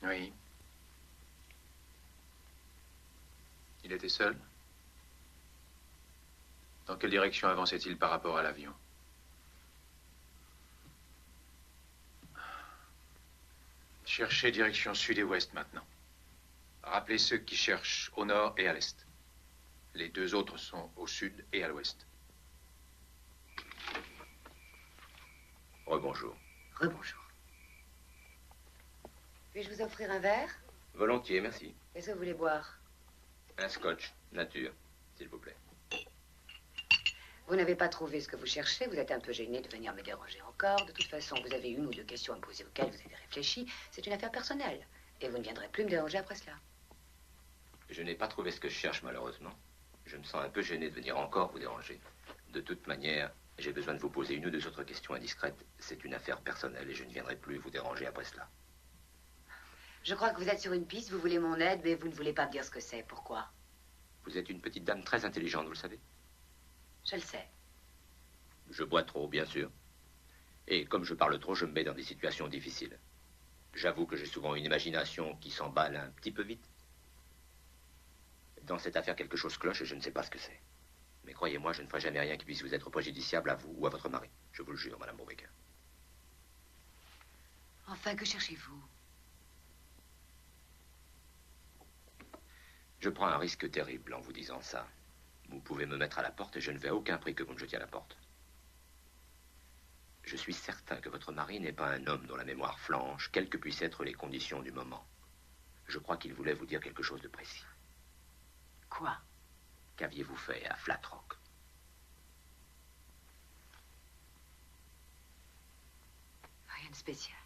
Oui. Il était seul? Dans quelle direction avançait-il par rapport à l'avion? Cherchez direction sud et ouest maintenant. Rappelez ceux qui cherchent au nord et à l'est. Les deux autres sont au sud et à l'ouest. Rebonjour. Rebonjour. Puis-je vous offrir un verre? Volontiers, merci. Qu'est-ce que vous voulez boire? Un scotch, nature, s'il vous plaît. Vous n'avez pas trouvé ce que vous cherchez, vous êtes un peu gêné de venir me déranger encore. De toute façon, vous avez une ou deux questions à me poser auxquelles vous avez réfléchi. C'est une affaire personnelle. Et vous ne viendrez plus me déranger après cela. Je n'ai pas trouvé ce que je cherche, malheureusement. Je me sens un peu gêné de venir encore vous déranger. De toute manière, j'ai besoin de vous poser une ou deux autres questions indiscrètes. C'est une affaire personnelle et je ne viendrai plus vous déranger après cela. Je crois que vous êtes sur une piste, vous voulez mon aide, mais vous ne voulez pas me dire ce que c'est. Pourquoi? Vous êtes une petite dame très intelligente, vous le savez. Je le sais. Je bois trop, bien sûr. Et comme je parle trop, je me mets dans des situations difficiles. J'avoue que j'ai souvent une imagination qui s'emballe un petit peu vite. Dans cette affaire, quelque chose cloche et je ne sais pas ce que c'est. Mais croyez-moi, je ne ferai jamais rien qui puisse vous être préjudiciable à vous ou à votre mari. Je vous le jure, Madame Brubaker. Enfin, que cherchez-vous? Je prends un risque terrible en vous disant ça. Vous pouvez me mettre à la porte et je ne vais à aucun prix que vous me jetiez à la porte. Je suis certain que votre mari n'est pas un homme dont la mémoire flanche, quelles que puissent être les conditions du moment. Je crois qu'il voulait vous dire quelque chose de précis. Quoi? Qu'aviez-vous fait à Flat Rock? Rien de spécial.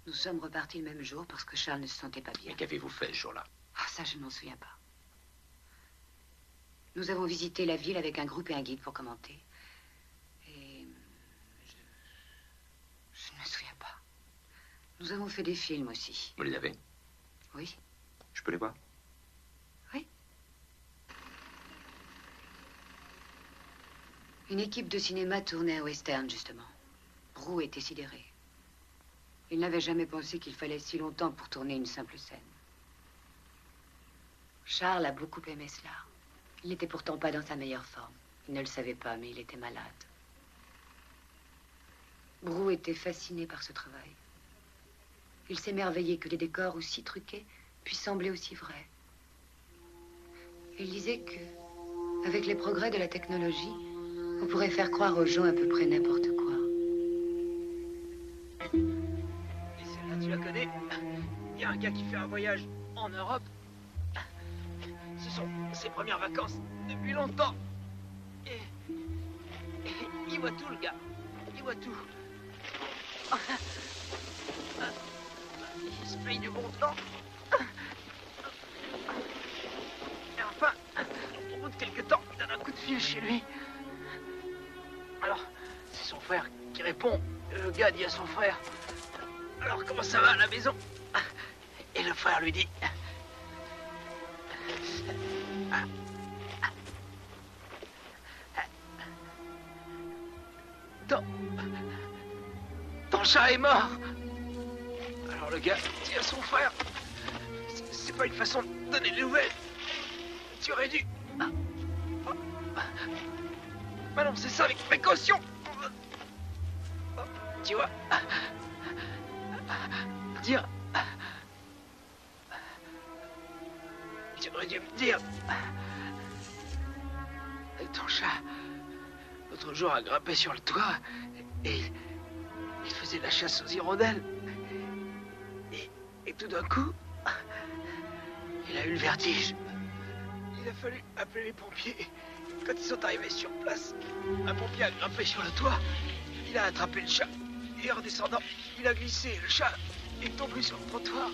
Nous sommes repartis le même jour parce que Charles ne se sentait pas bien. Mais qu'avez-vous fait ce jour-là? Ah, ça, je ne m'en souviens pas. Nous avons visité la ville avec un groupe et un guide pour commenter. Et je ne me souviens pas. Nous avons fait des films aussi. Vous les avez? Oui. Je peux les voir? Oui. Une équipe de cinéma tournait un western, justement. Roux était sidéré. Il n'avait jamais pensé qu'il fallait si longtemps pour tourner une simple scène. Charles a beaucoup aimé cela. Il n'était pourtant pas dans sa meilleure forme. Il ne le savait pas, mais il était malade. Brou était fasciné par ce travail. Il s'émerveillait que des décors aussi truqués puissent sembler aussi vrais. Il disait que, avec les progrès de la technologie, on pourrait faire croire aux gens à peu près n'importe quoi. Et celle-là, tu la connais? Il y a un gars qui fait un voyage en Europe. Ce sont ses premières vacances depuis longtemps. Et il voit tout, le gars. Il voit tout. Il se paye du bon temps. Et enfin, au bout de quelques temps, il donne un coup de fil chez lui. Alors, c'est son frère qui répond. Le gars dit à son frère: alors, comment ça va à la maison? Et le frère lui dit: ton chat est mort. Alors le gars dit à son frère: c'est pas une façon de donner des nouvelles. Tu aurais dû... Bah non, c'est ça avec précaution. Tu vois, dire... Tu aurais dû me dire... Ton chat, l'autre jour, a grimpé sur le toit et il faisait la chasse aux hirondelles. Et tout d'un coup, il a eu le vertige. Il a fallu appeler les pompiers. Quand ils sont arrivés sur place, un pompier a grimpé sur le toit. Il a attrapé le chat. Et en descendant, il a glissé. Le chat est tombé sur le trottoir.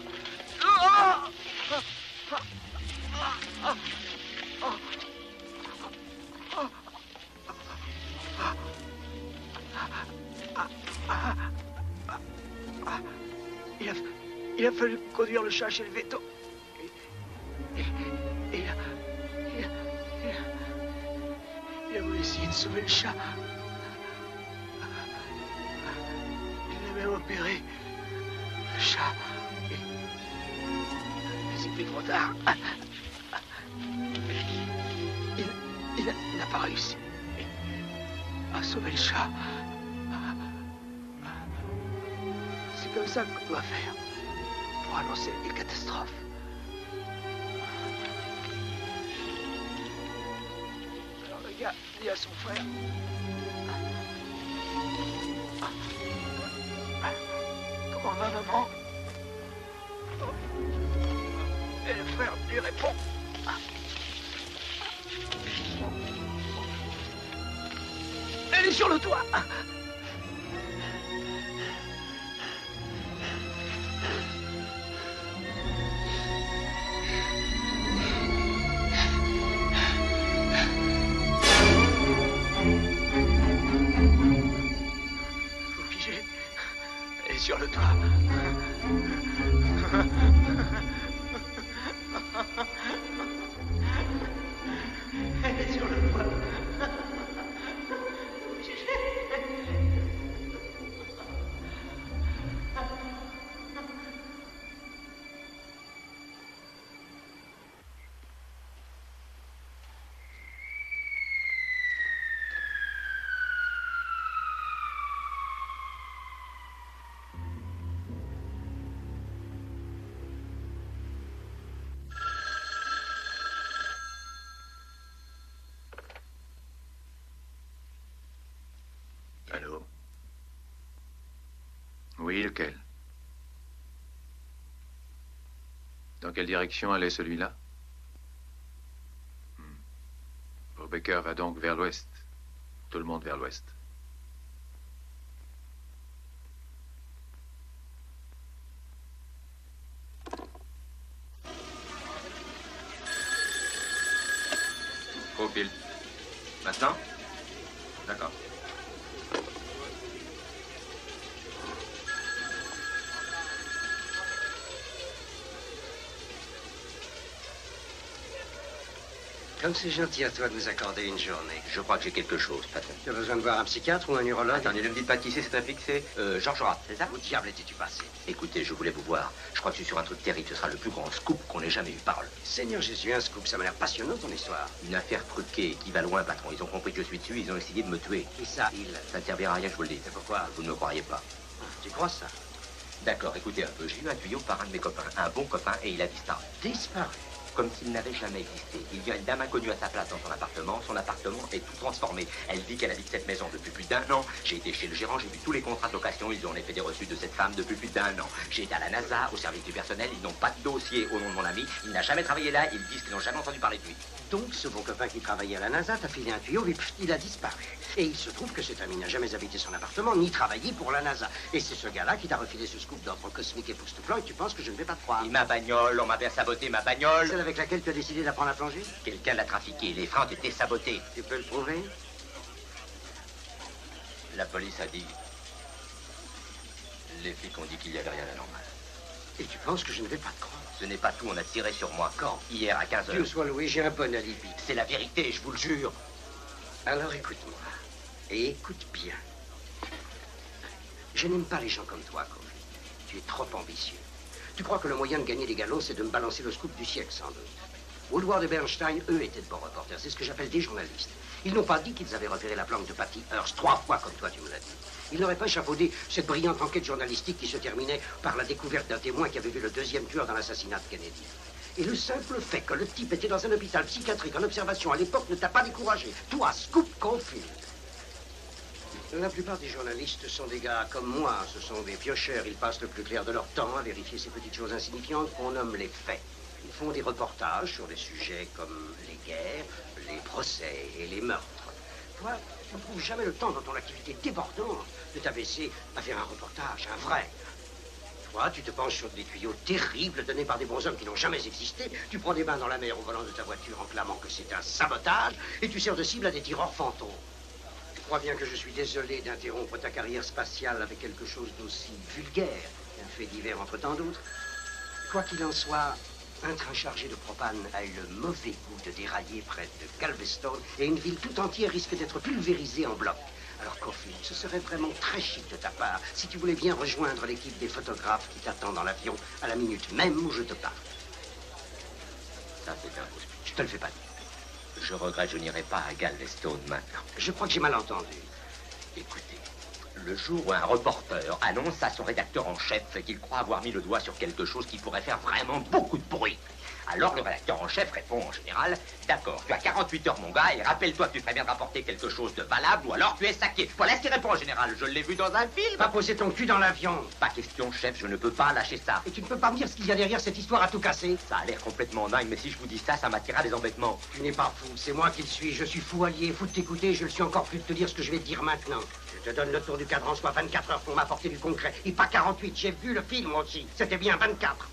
Il a fallu conduire le chat chez le veto. Et il a voulu essayer de sauver le chat. Il l'a même opéré. Le chat c'est plus trop tard. Il n'a pas réussi à sauver le chat. C'est comme ça qu'on doit faire pour annoncer une catastrophe. Alors le gars dit à son frère... Comment va maman? Et le frère lui répond... Elle est sur le toit. Faut figer. Elle est sur le toit. Elle est sur le toit. Allô? Oui, lequel? Dans quelle direction allait celui-là? Becker va donc vers l'ouest. Tout le monde vers l'ouest. Profil. Maintenant? D'accord. Comme c'est gentil à toi de nous accorder une journée. Je crois que j'ai quelque chose, patron. Tu as besoin de voir un psychiatre ou un neurologue? Attendez, ne me dites pas qui c'est un fixé. Georges Rat, c'est ça? Où diable étais-tu passé? Écoutez, je voulais vous voir. Je crois que je suis sur un truc terrible. Ce sera le plus grand scoop qu'on ait jamais eu. Parole. Seigneur Jésus, un scoop, ça m'a l'air passionnant ton histoire. Une affaire truquée qui va loin, patron. Ils ont compris que je suis dessus, ils ont essayé de me tuer. Qui ça, il? Ça ne servira à rien, je vous le dis. C'est pourquoi? Vous ne me croiriez pas. Tu crois ça? D'accord, écoutez un peu. J'ai eu un tuyau par un de mes copains. Un bon copain, et il a disparu. Disparu? Comme s'il n'avait jamais existé. Il y a une dame inconnue à sa place dans son appartement. Son appartement est tout transformé. Elle dit qu'elle habite cette maison depuis plus d'1 an. J'ai été chez le gérant, j'ai vu tous les contrats de location. Ils ont en effet des reçus de cette femme depuis plus d'1 an. J'ai été à la NASA, au service du personnel. Ils n'ont pas de dossier au nom de mon ami. Il n'a jamais travaillé là. Ils disent qu'ils n'ont jamais entendu parler de lui. Donc, ce bon copain qui travaillait à la NASA t'a filé un tuyau, et pff, il a disparu. Et il se trouve que cet ami n'a jamais habité son appartement, ni travaillé pour la NASA. Et c'est ce gars-là qui t'a refilé ce scoop d'ordre cosmique époustouflant, et tu penses que je ne vais pas te croire. Et ma bagnole, on m'avait saboté ma bagnole. Celle avec laquelle tu as décidé d'apprendre à plonger? Quelqu'un l'a trafiqué. Les freins ont été sabotés. Tu peux le prouver? La police a dit... Les flics ont dit qu'il n'y avait rien d'anormal. Et tu penses que je ne vais pas te croire? Ce n'est pas tout, on a tiré sur moi. Quand? Hier à 15h. Dieu soit loué, j'ai un bon alibi. C'est la vérité, je vous le jure. Alors écoute-moi. Et écoute bien. Je n'aime pas les gens comme toi, Kofi. Tu es trop ambitieux. Tu crois que le moyen de gagner des galons, c'est de me balancer le scoop du siècle, sans doute. Woodward et Bernstein, eux, étaient de bons reporters. C'est ce que j'appelle des journalistes. Ils n'ont pas dit qu'ils avaient repéré la planque de Patty Hearst 3 fois, comme toi tu me l'as dit. Ils n'auraient pas échafaudé cette brillante enquête journalistique qui se terminait par la découverte d'un témoin qui avait vu le deuxième tueur dans l'assassinat de Kennedy. Et le simple fait que le type était dans un hôpital psychiatrique en observation à l'époque ne t'a pas découragé. Toi, Scoop Caulfield. La plupart des journalistes sont des gars comme moi. Ce sont des piocheurs. Ils passent le plus clair de leur temps à vérifier ces petites choses insignifiantes qu'on nomme les faits. Ils font des reportages sur des sujets comme les guerres, les procès et les meurtres. Toi, tu ne trouves jamais le temps dans ton activité débordante de t'abaisser à faire un reportage, un vrai. Toi, tu te penches sur des tuyaux terribles donnés par des bonshommes qui n'ont jamais existé. Tu prends des bains dans la mer au volant de ta voiture en clamant que c'est un sabotage et tu sers de cible à des tireurs fantômes. Je crois bien que je suis désolé d'interrompre ta carrière spatiale avec quelque chose d'aussi vulgaire qu'un fait divers entre tant d'autres. Quoi qu'il en soit, un train chargé de propane a eu le mauvais goût de dérailler près de Galveston et une ville tout entière risque d'être pulvérisée en bloc. Alors, Caulfield, ce serait vraiment très chic de ta part si tu voulais bien rejoindre l'équipe des photographes qui t'attend dans l'avion à la minute même où je te parle. Ça, c'est un beau speech. Je te le fais pas dire. Je regrette, je n'irai pas à Galveston maintenant. Je crois que j'ai mal entendu. Écoutez, le jour où un reporter annonce à son rédacteur en chef qu'il croit avoir mis le doigt sur quelque chose qui pourrait faire vraiment beaucoup de bruit, alors le rédacteur en chef répond en général, d'accord, tu as 48 heures mon gars, et rappelle-toi que tu ferais bien de rapporter quelque chose de valable, ou alors tu es saqué. Voilà ce qu'il répond en général, je l'ai vu dans un film. Pas poser ton cul dans l'avion. Pas question, chef, je ne peux pas lâcher ça. Et tu ne peux pas me dire ce qu'il y a derrière cette histoire à tout casser. Ça a l'air complètement dingue, mais si je vous dis ça, ça m'attirera des embêtements. Tu n'es pas fou, c'est moi qui le suis. Je suis fou allié, fou de t'écouter, je le suis encore plus de te dire ce que je vais te dire maintenant. Je te donne le tour du cadran, soit 24 heures pour m'apporter du concret. Et pas 48, j'ai vu le film aussi. C'était bien 24.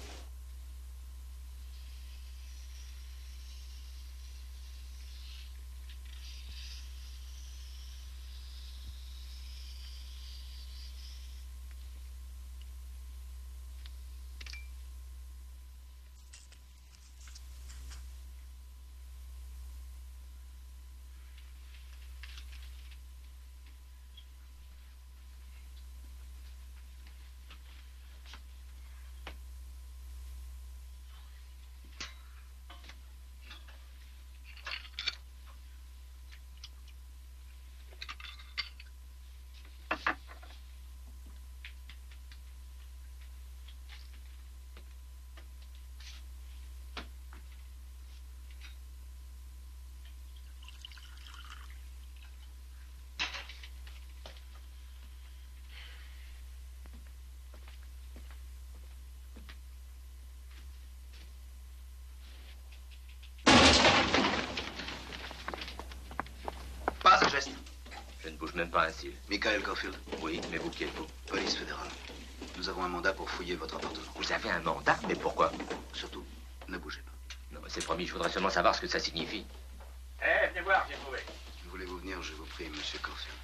Pas un geste. Je ne bouge même pas un cil. Michael Caulfield. Oui, mais vous qui êtes-vous? Police fédérale. Nous avons un mandat pour fouiller votre appartement. Vous avez un mandat? Mais pourquoi? Surtout, ne bougez pas. Non, mais c'est promis, je voudrais seulement savoir ce que ça signifie. Eh, venez voir, j'ai trouvé. Voulez-vous venir, je vous prie, monsieur Caulfield?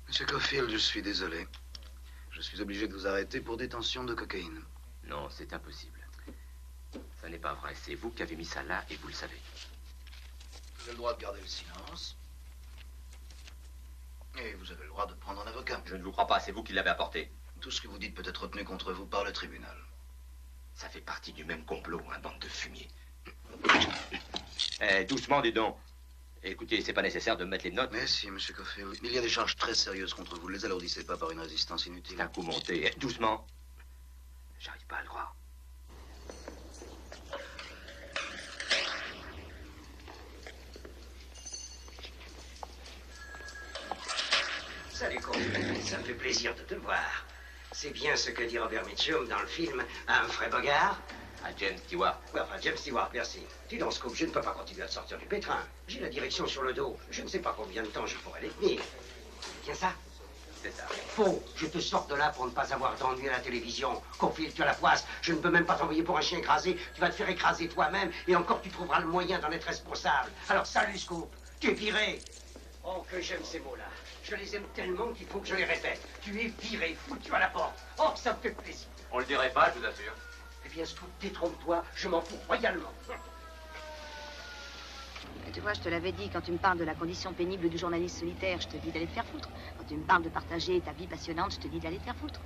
Monsieur Caulfield, je suis désolé. Je suis obligé de vous arrêter pour détention de cocaïne. Non, c'est impossible. Ça n'est pas vrai. C'est vous qui avez mis ça là et vous le savez. Vous avez le droit de garder le silence. Et vous avez le droit de prendre un avocat. Je ne vous crois pas, c'est vous qui l'avez apporté. Tout ce que vous dites peut être retenu contre vous par le tribunal. Ça fait partie du même complot, un bande de fumier. Eh, doucement, dis donc. Écoutez, c'est pas nécessaire de mettre les notes. Mais si, monsieur Caulfield. Il y a des charges très sérieuses contre vous. Ne les alourdissez pas par une résistance inutile. C'est un coup monté. Eh, doucement. J'arrive pas à le croire. Salut, Caulfield. Ça me fait plaisir de te voir. C'est bien ce que dit Robert Mitchum dans le film Humphrey Bogart. À James Stewart. Ouais, enfin, James Stewart, merci. Dis donc, Scoop, je ne peux pas continuer à te sortir du pétrin. J'ai la direction sur le dos. Je ne sais pas combien de temps je pourrais les tenir. C'est bien ça? C'est ça. Faux. Je te sors de là pour ne pas avoir d'ennui à la télévision. Caulfield, tu as la poisse. Je ne peux même pas t'envoyer pour un chien écrasé. Tu vas te faire écraser toi-même. Et encore, tu trouveras le moyen d'en être responsable. Alors, salut, Scoop. Tu es viré. Oh, que j'aime ces mots-là. Je les aime tellement qu'il faut que je les répète. Tu es viré, foutu à la porte. Oh, ça me fait plaisir. On le dirait pas, je vous assure. Eh bien, Scoop, détrompe-toi, je m'en fous royalement. Et tu vois, je te l'avais dit, quand tu me parles de la condition pénible du journaliste solitaire, je te dis d'aller te faire foutre. Quand tu me parles de partager ta vie passionnante, je te dis d'aller te faire foutre.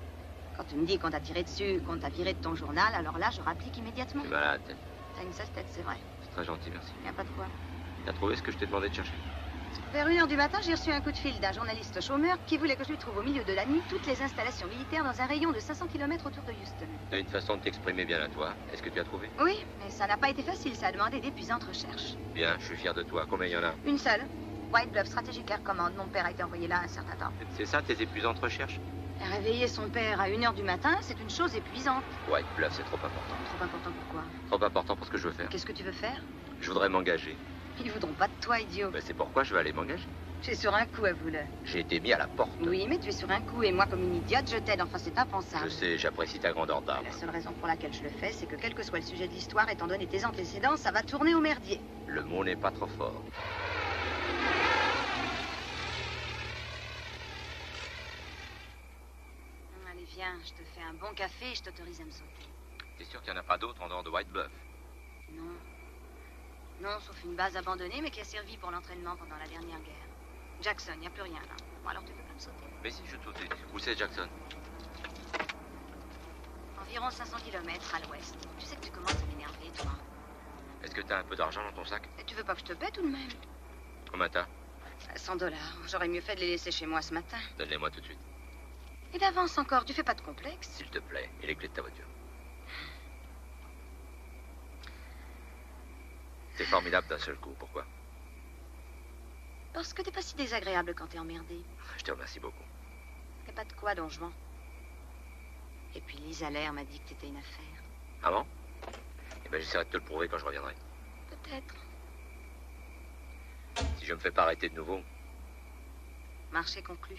Quand tu me dis qu'on t'a tiré dessus, qu'on t'a viré de ton journal, alors là, je rapplique immédiatement. Tu es malade. T'as une sale tête, c'est vrai. C'est très gentil, merci. Y a pas de quoi. T'as trouvé ce que je t'ai demandé de chercher? Vers 1h du matin, j'ai reçu un coup de fil d'un journaliste chômeur qui voulait que je lui trouve au milieu de la nuit toutes les installations militaires dans un rayon de 500 km autour de Houston. T'as une façon de t'exprimer bien à toi. Est-ce que tu as trouvé? Oui, mais ça n'a pas été facile, ça a demandé d'épuisantes recherches. Bien, je suis fier de toi. Combien il y en a? Une seule. White Bluff Strategic Air Command. Mon père a été envoyé là un certain temps. C'est ça, tes épuisantes recherches? Réveiller son père à 1h du matin, c'est une chose épuisante. White Bluff, c'est trop important. Trop important pourquoi? Trop important pour ce que je veux faire. Qu'est-ce que tu veux faire? Je voudrais m'engager. Ils voudront pas de toi, idiot. Ben, c'est pourquoi je vais aller m'engager. Tu es sur un coup, avoue-le. J'ai été mis à la porte. Oui, mais tu es sur un coup, et moi, comme une idiote, je t'aide. Enfin, c'est impensable. Je sais, j'apprécie ta grandeur d'âme. La seule raison pour laquelle je le fais, c'est que quel que soit le sujet de l'histoire, étant donné tes antécédents, ça va tourner au merdier. Le mot n'est pas trop fort. Allez, viens, je te fais un bon café et je t'autorise à me sauter. T'es sûr qu'il n'y en a pas d'autres en dehors de White Bluff? Non. Non, sauf une base abandonnée, mais qui a servi pour l'entraînement pendant la dernière guerre. Jackson, il n'y a plus rien là. Bon, alors tu peux pas me sauter. Mais si, je te sauter. Où c'est Jackson? Environ 500 km à l'ouest. Tu sais que tu commences à m'énerver, toi. Est-ce que t'as un peu d'argent dans ton sac? Et tu veux pas que je te paie tout de même? Combien t'as? 100 $. J'aurais mieux fait de les laisser chez moi ce matin. Donne-les-moi tout de suite. Et d'avance encore, tu fais pas de complexe? S'il te plaît. Et les clés de ta voiture. C'est formidable d'un seul coup. Pourquoi? Parce que t'es pas si désagréable quand t'es emmerdé. Je te remercie beaucoup. T'as pas de quoi, Don Juan. Et puis Lisa Allaire m'a dit que t'étais une affaire. Ah bon? Eh ben, j'essaierai de te le prouver quand je reviendrai. Peut-être. Si je me fais pas arrêter de nouveau. Marché conclu.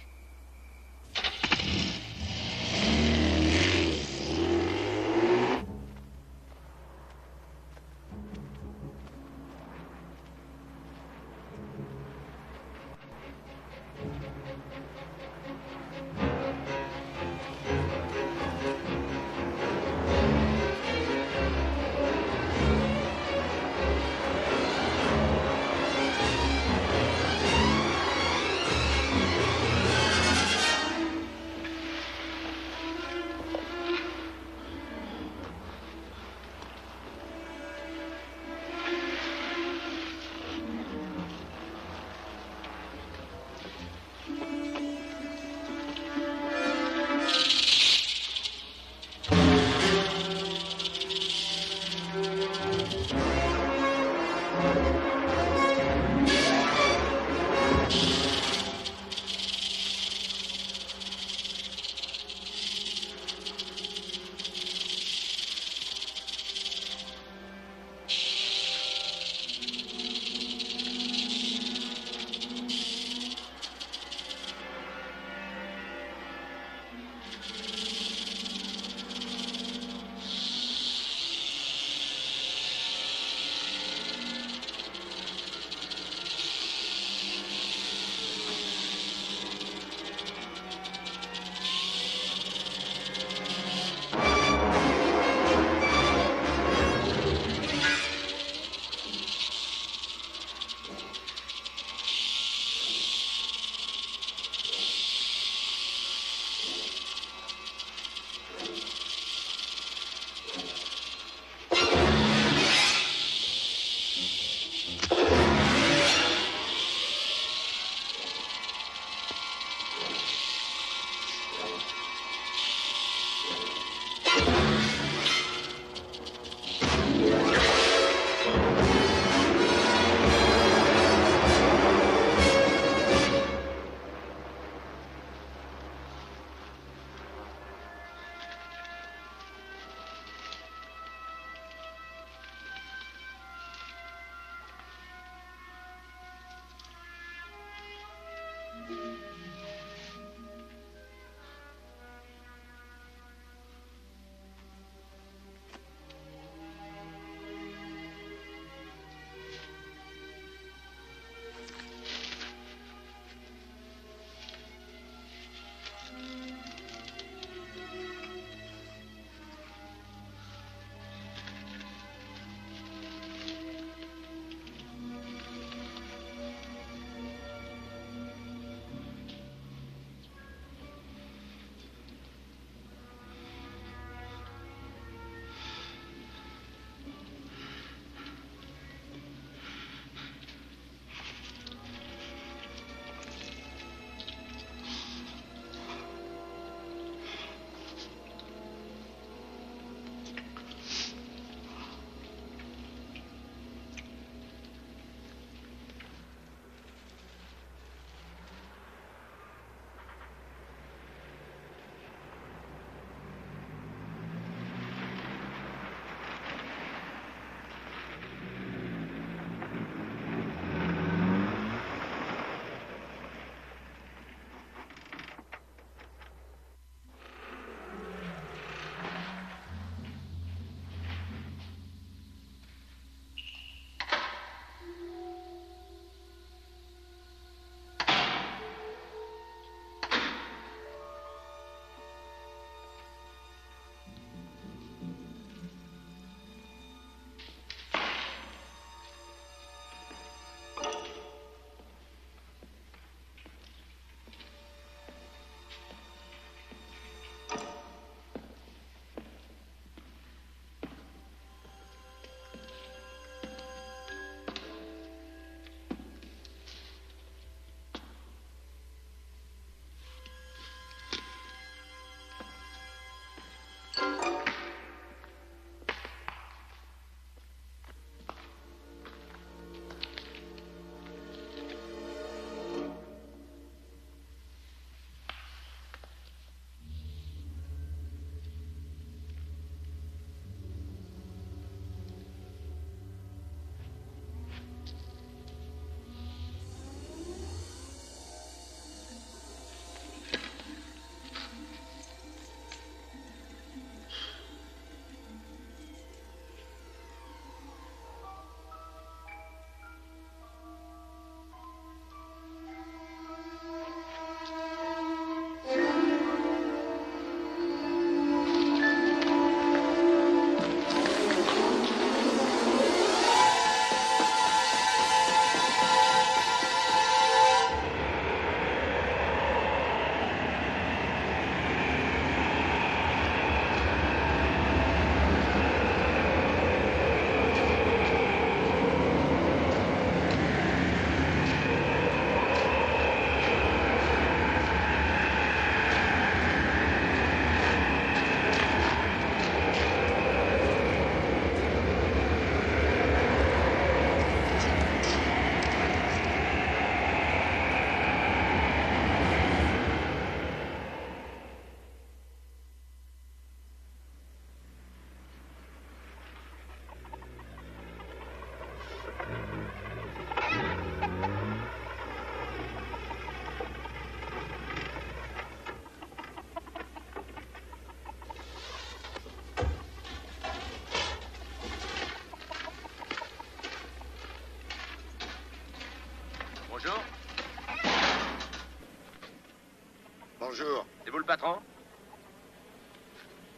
patron?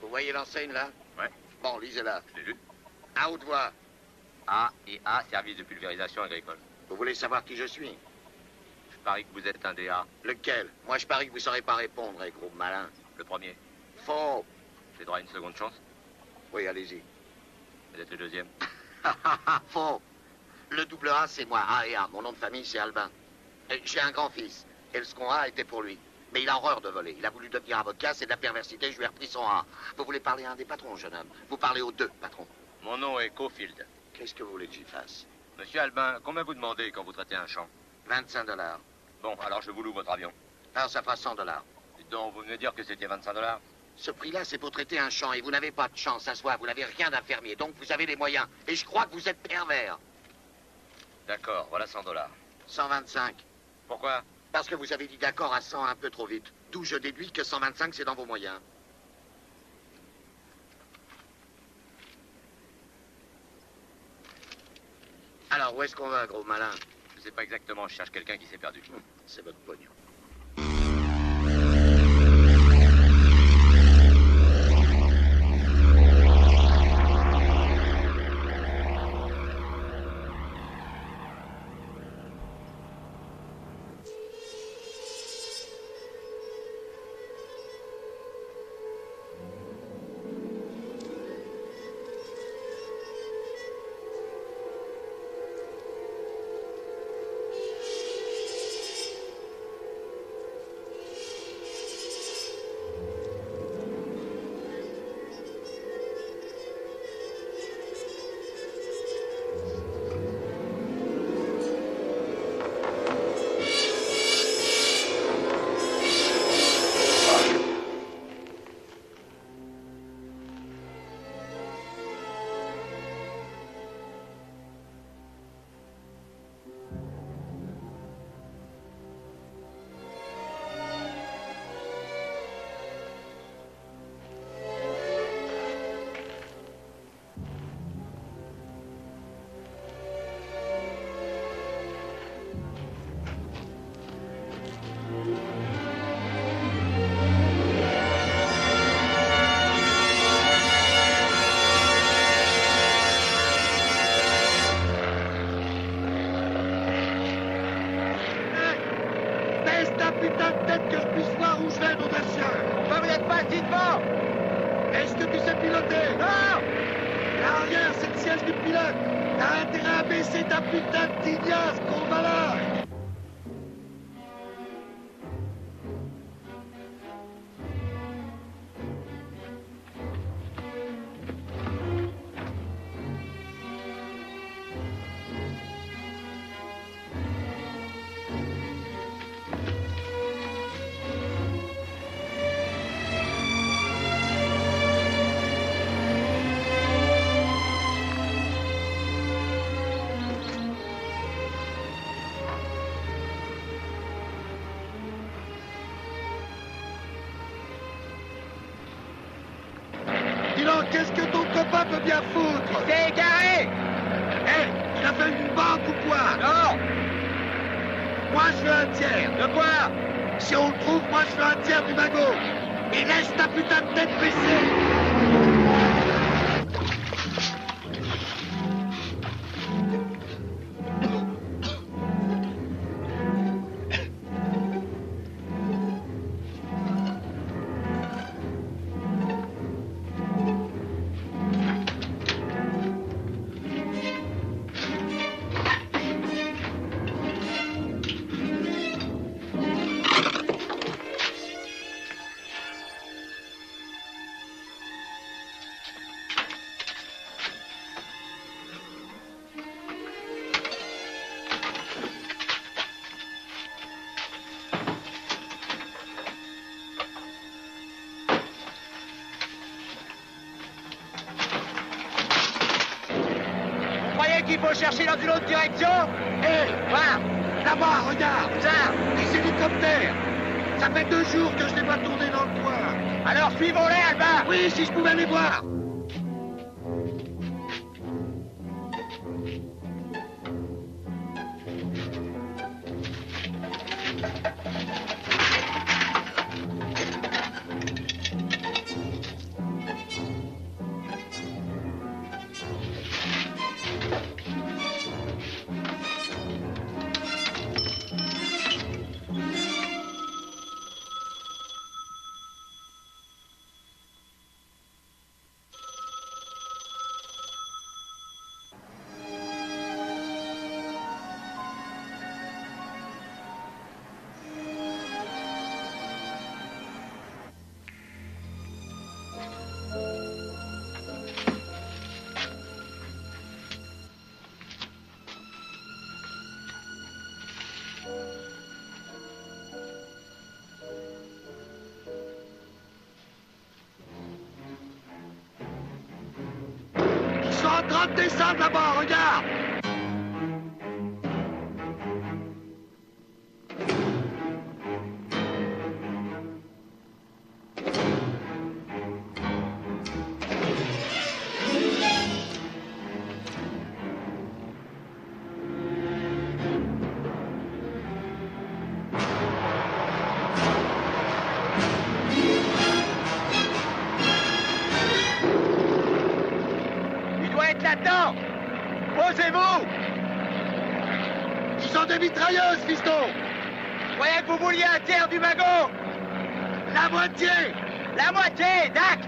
Vous voyez l'enseigne, là? Ouais. Bon, lisez-la. J'ai lu. À haute voix. A et A, service de pulvérisation agricole. Vous voulez savoir qui je suis? Je parie que vous êtes un des A. Lequel? Moi, je parie que vous saurez pas répondre, gros malin. Le premier. Faux. J'ai droit à une seconde chance? Oui, allez-y. Vous êtes le deuxième? Faux. Le double A, c'est moi, A et A. Mon nom de famille, c'est Albin. J'ai un grand-fils. Et le second A était pour lui. Mais il a horreur de voler. Il a voulu devenir avocat, c'est de la perversité, je lui ai repris son A. Vous voulez parler à un des patrons, jeune homme? Vous parlez aux deux patrons. Mon nom est Cofield. Qu'est-ce que vous voulez que j'y fasse? Monsieur Albin, combien vous demandez quand vous traitez un champ? 25 $. Bon, alors je vous loue votre avion. Alors ça fera 100 $. Dites donc, vous venez de dire que c'était 25 $. Ce prix-là, c'est pour traiter un champ, et vous n'avez pas de champ, ça se voit. Vous n'avez rien d'un fermier, donc vous avez les moyens. Et je crois que vous êtes pervers. D'accord, voilà 100 $. 125. Pourquoi? Parce que vous avez dit d'accord à 100 un peu trop vite. D'où je déduis que 125, c'est dans vos moyens. Alors, où est-ce qu'on va, gros malin? Je sais pas exactement, je cherche quelqu'un qui s'est perdu. C'est votre pognon. Qu'est-ce que ton copain peut bien foutre? Il s'est égaré! Hé, il a fait une banque ou quoi? Non! Moi, je veux un tiers. De quoi? Si on le trouve, moi, je veux un tiers du magot. Et laisse ta putain de tête baissée. Qu'il faut chercher dans une autre direction? Hé, voilà. Là-bas, regarde. Ça, les hélicoptères. Ça fait 2 jours que je n'ai pas tourné dans le coin. Alors suivons-les, Albin. Oui, si je pouvais les voir. grande descente là-bas, regarde! Là-dedans! Posez-vous! Ils ont des mitrailleuses, fiston! Je croyais que vous vouliez un tiers du magot! La moitié! La moitié, Dac!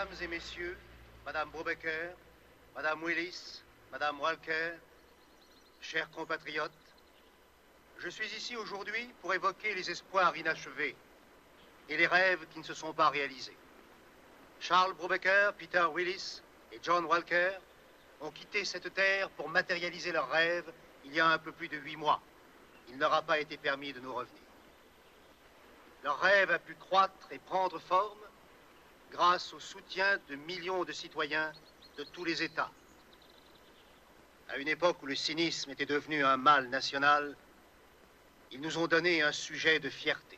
Mesdames et messieurs, Madame Brubaker, Madame Willis, Madame Walker, chers compatriotes, je suis ici aujourd'hui pour évoquer les espoirs inachevés et les rêves qui ne se sont pas réalisés. Charles Brubaker, Peter Willis et John Walker ont quitté cette terre pour matérialiser leurs rêves il y a un peu plus de 8 mois. Il ne leur a pas été permis de nous revenir. Leur rêve a pu croître et prendre forme grâce au soutien de millions de citoyens de tous les États. À une époque où le cynisme était devenu un mal national, ils nous ont donné un sujet de fierté.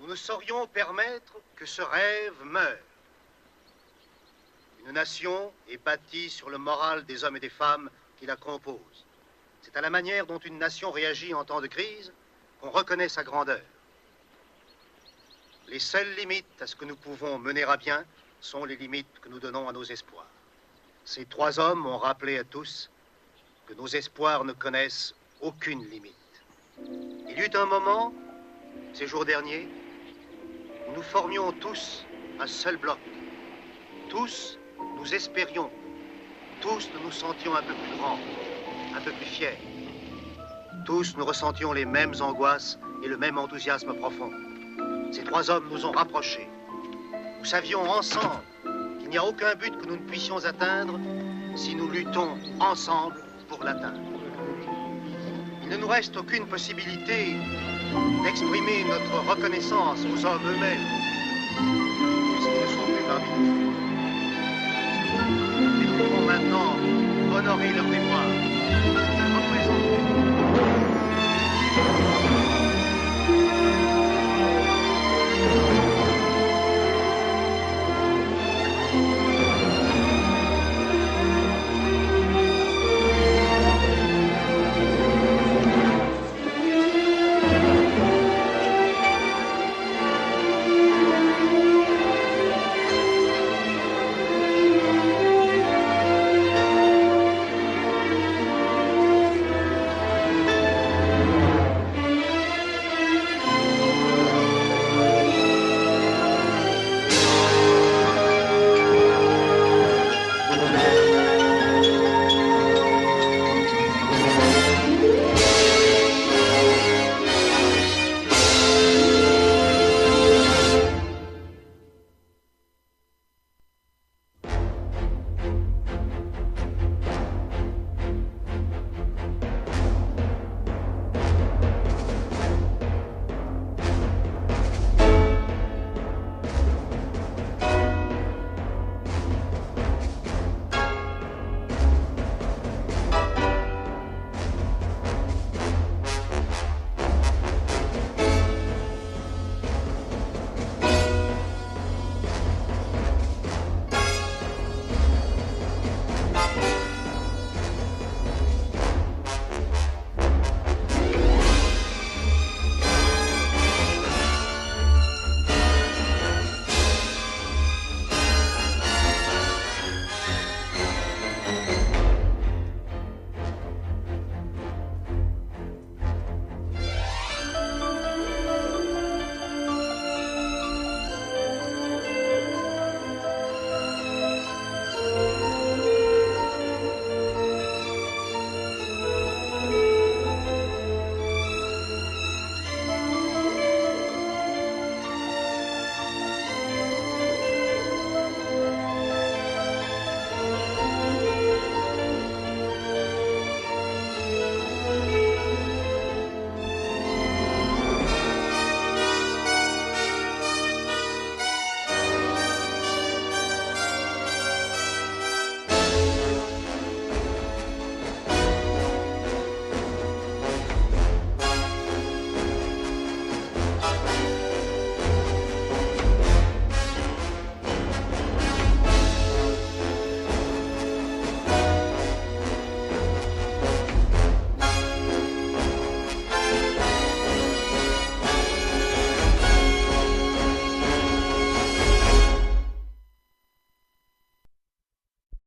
Nous ne saurions permettre que ce rêve meure. Une nation est bâtie sur le moral des hommes et des femmes qui la composent. C'est à la manière dont une nation réagit en temps de crise qu'on reconnaît sa grandeur. Les seules limites à ce que nous pouvons mener à bien sont les limites que nous donnons à nos espoirs. Ces 3 hommes ont rappelé à tous que nos espoirs ne connaissent aucune limite. Il y eut un moment, ces jours derniers, où nous formions tous un seul bloc. Tous, nous espérions. Tous, nous nous sentions un peu plus grands, un peu plus fiers. Tous, nous ressentions les mêmes angoisses et le même enthousiasme profond. Ces 3 hommes nous ont rapprochés. Nous savions ensemble qu'il n'y a aucun but que nous ne puissions atteindre si nous luttons ensemble pour l'atteindre. Il ne nous reste aucune possibilité d'exprimer notre reconnaissance aux hommes eux-mêmes, puisqu'ils ne sont plus parmi nous. Mais nous pouvons maintenant honorer leur mémoire.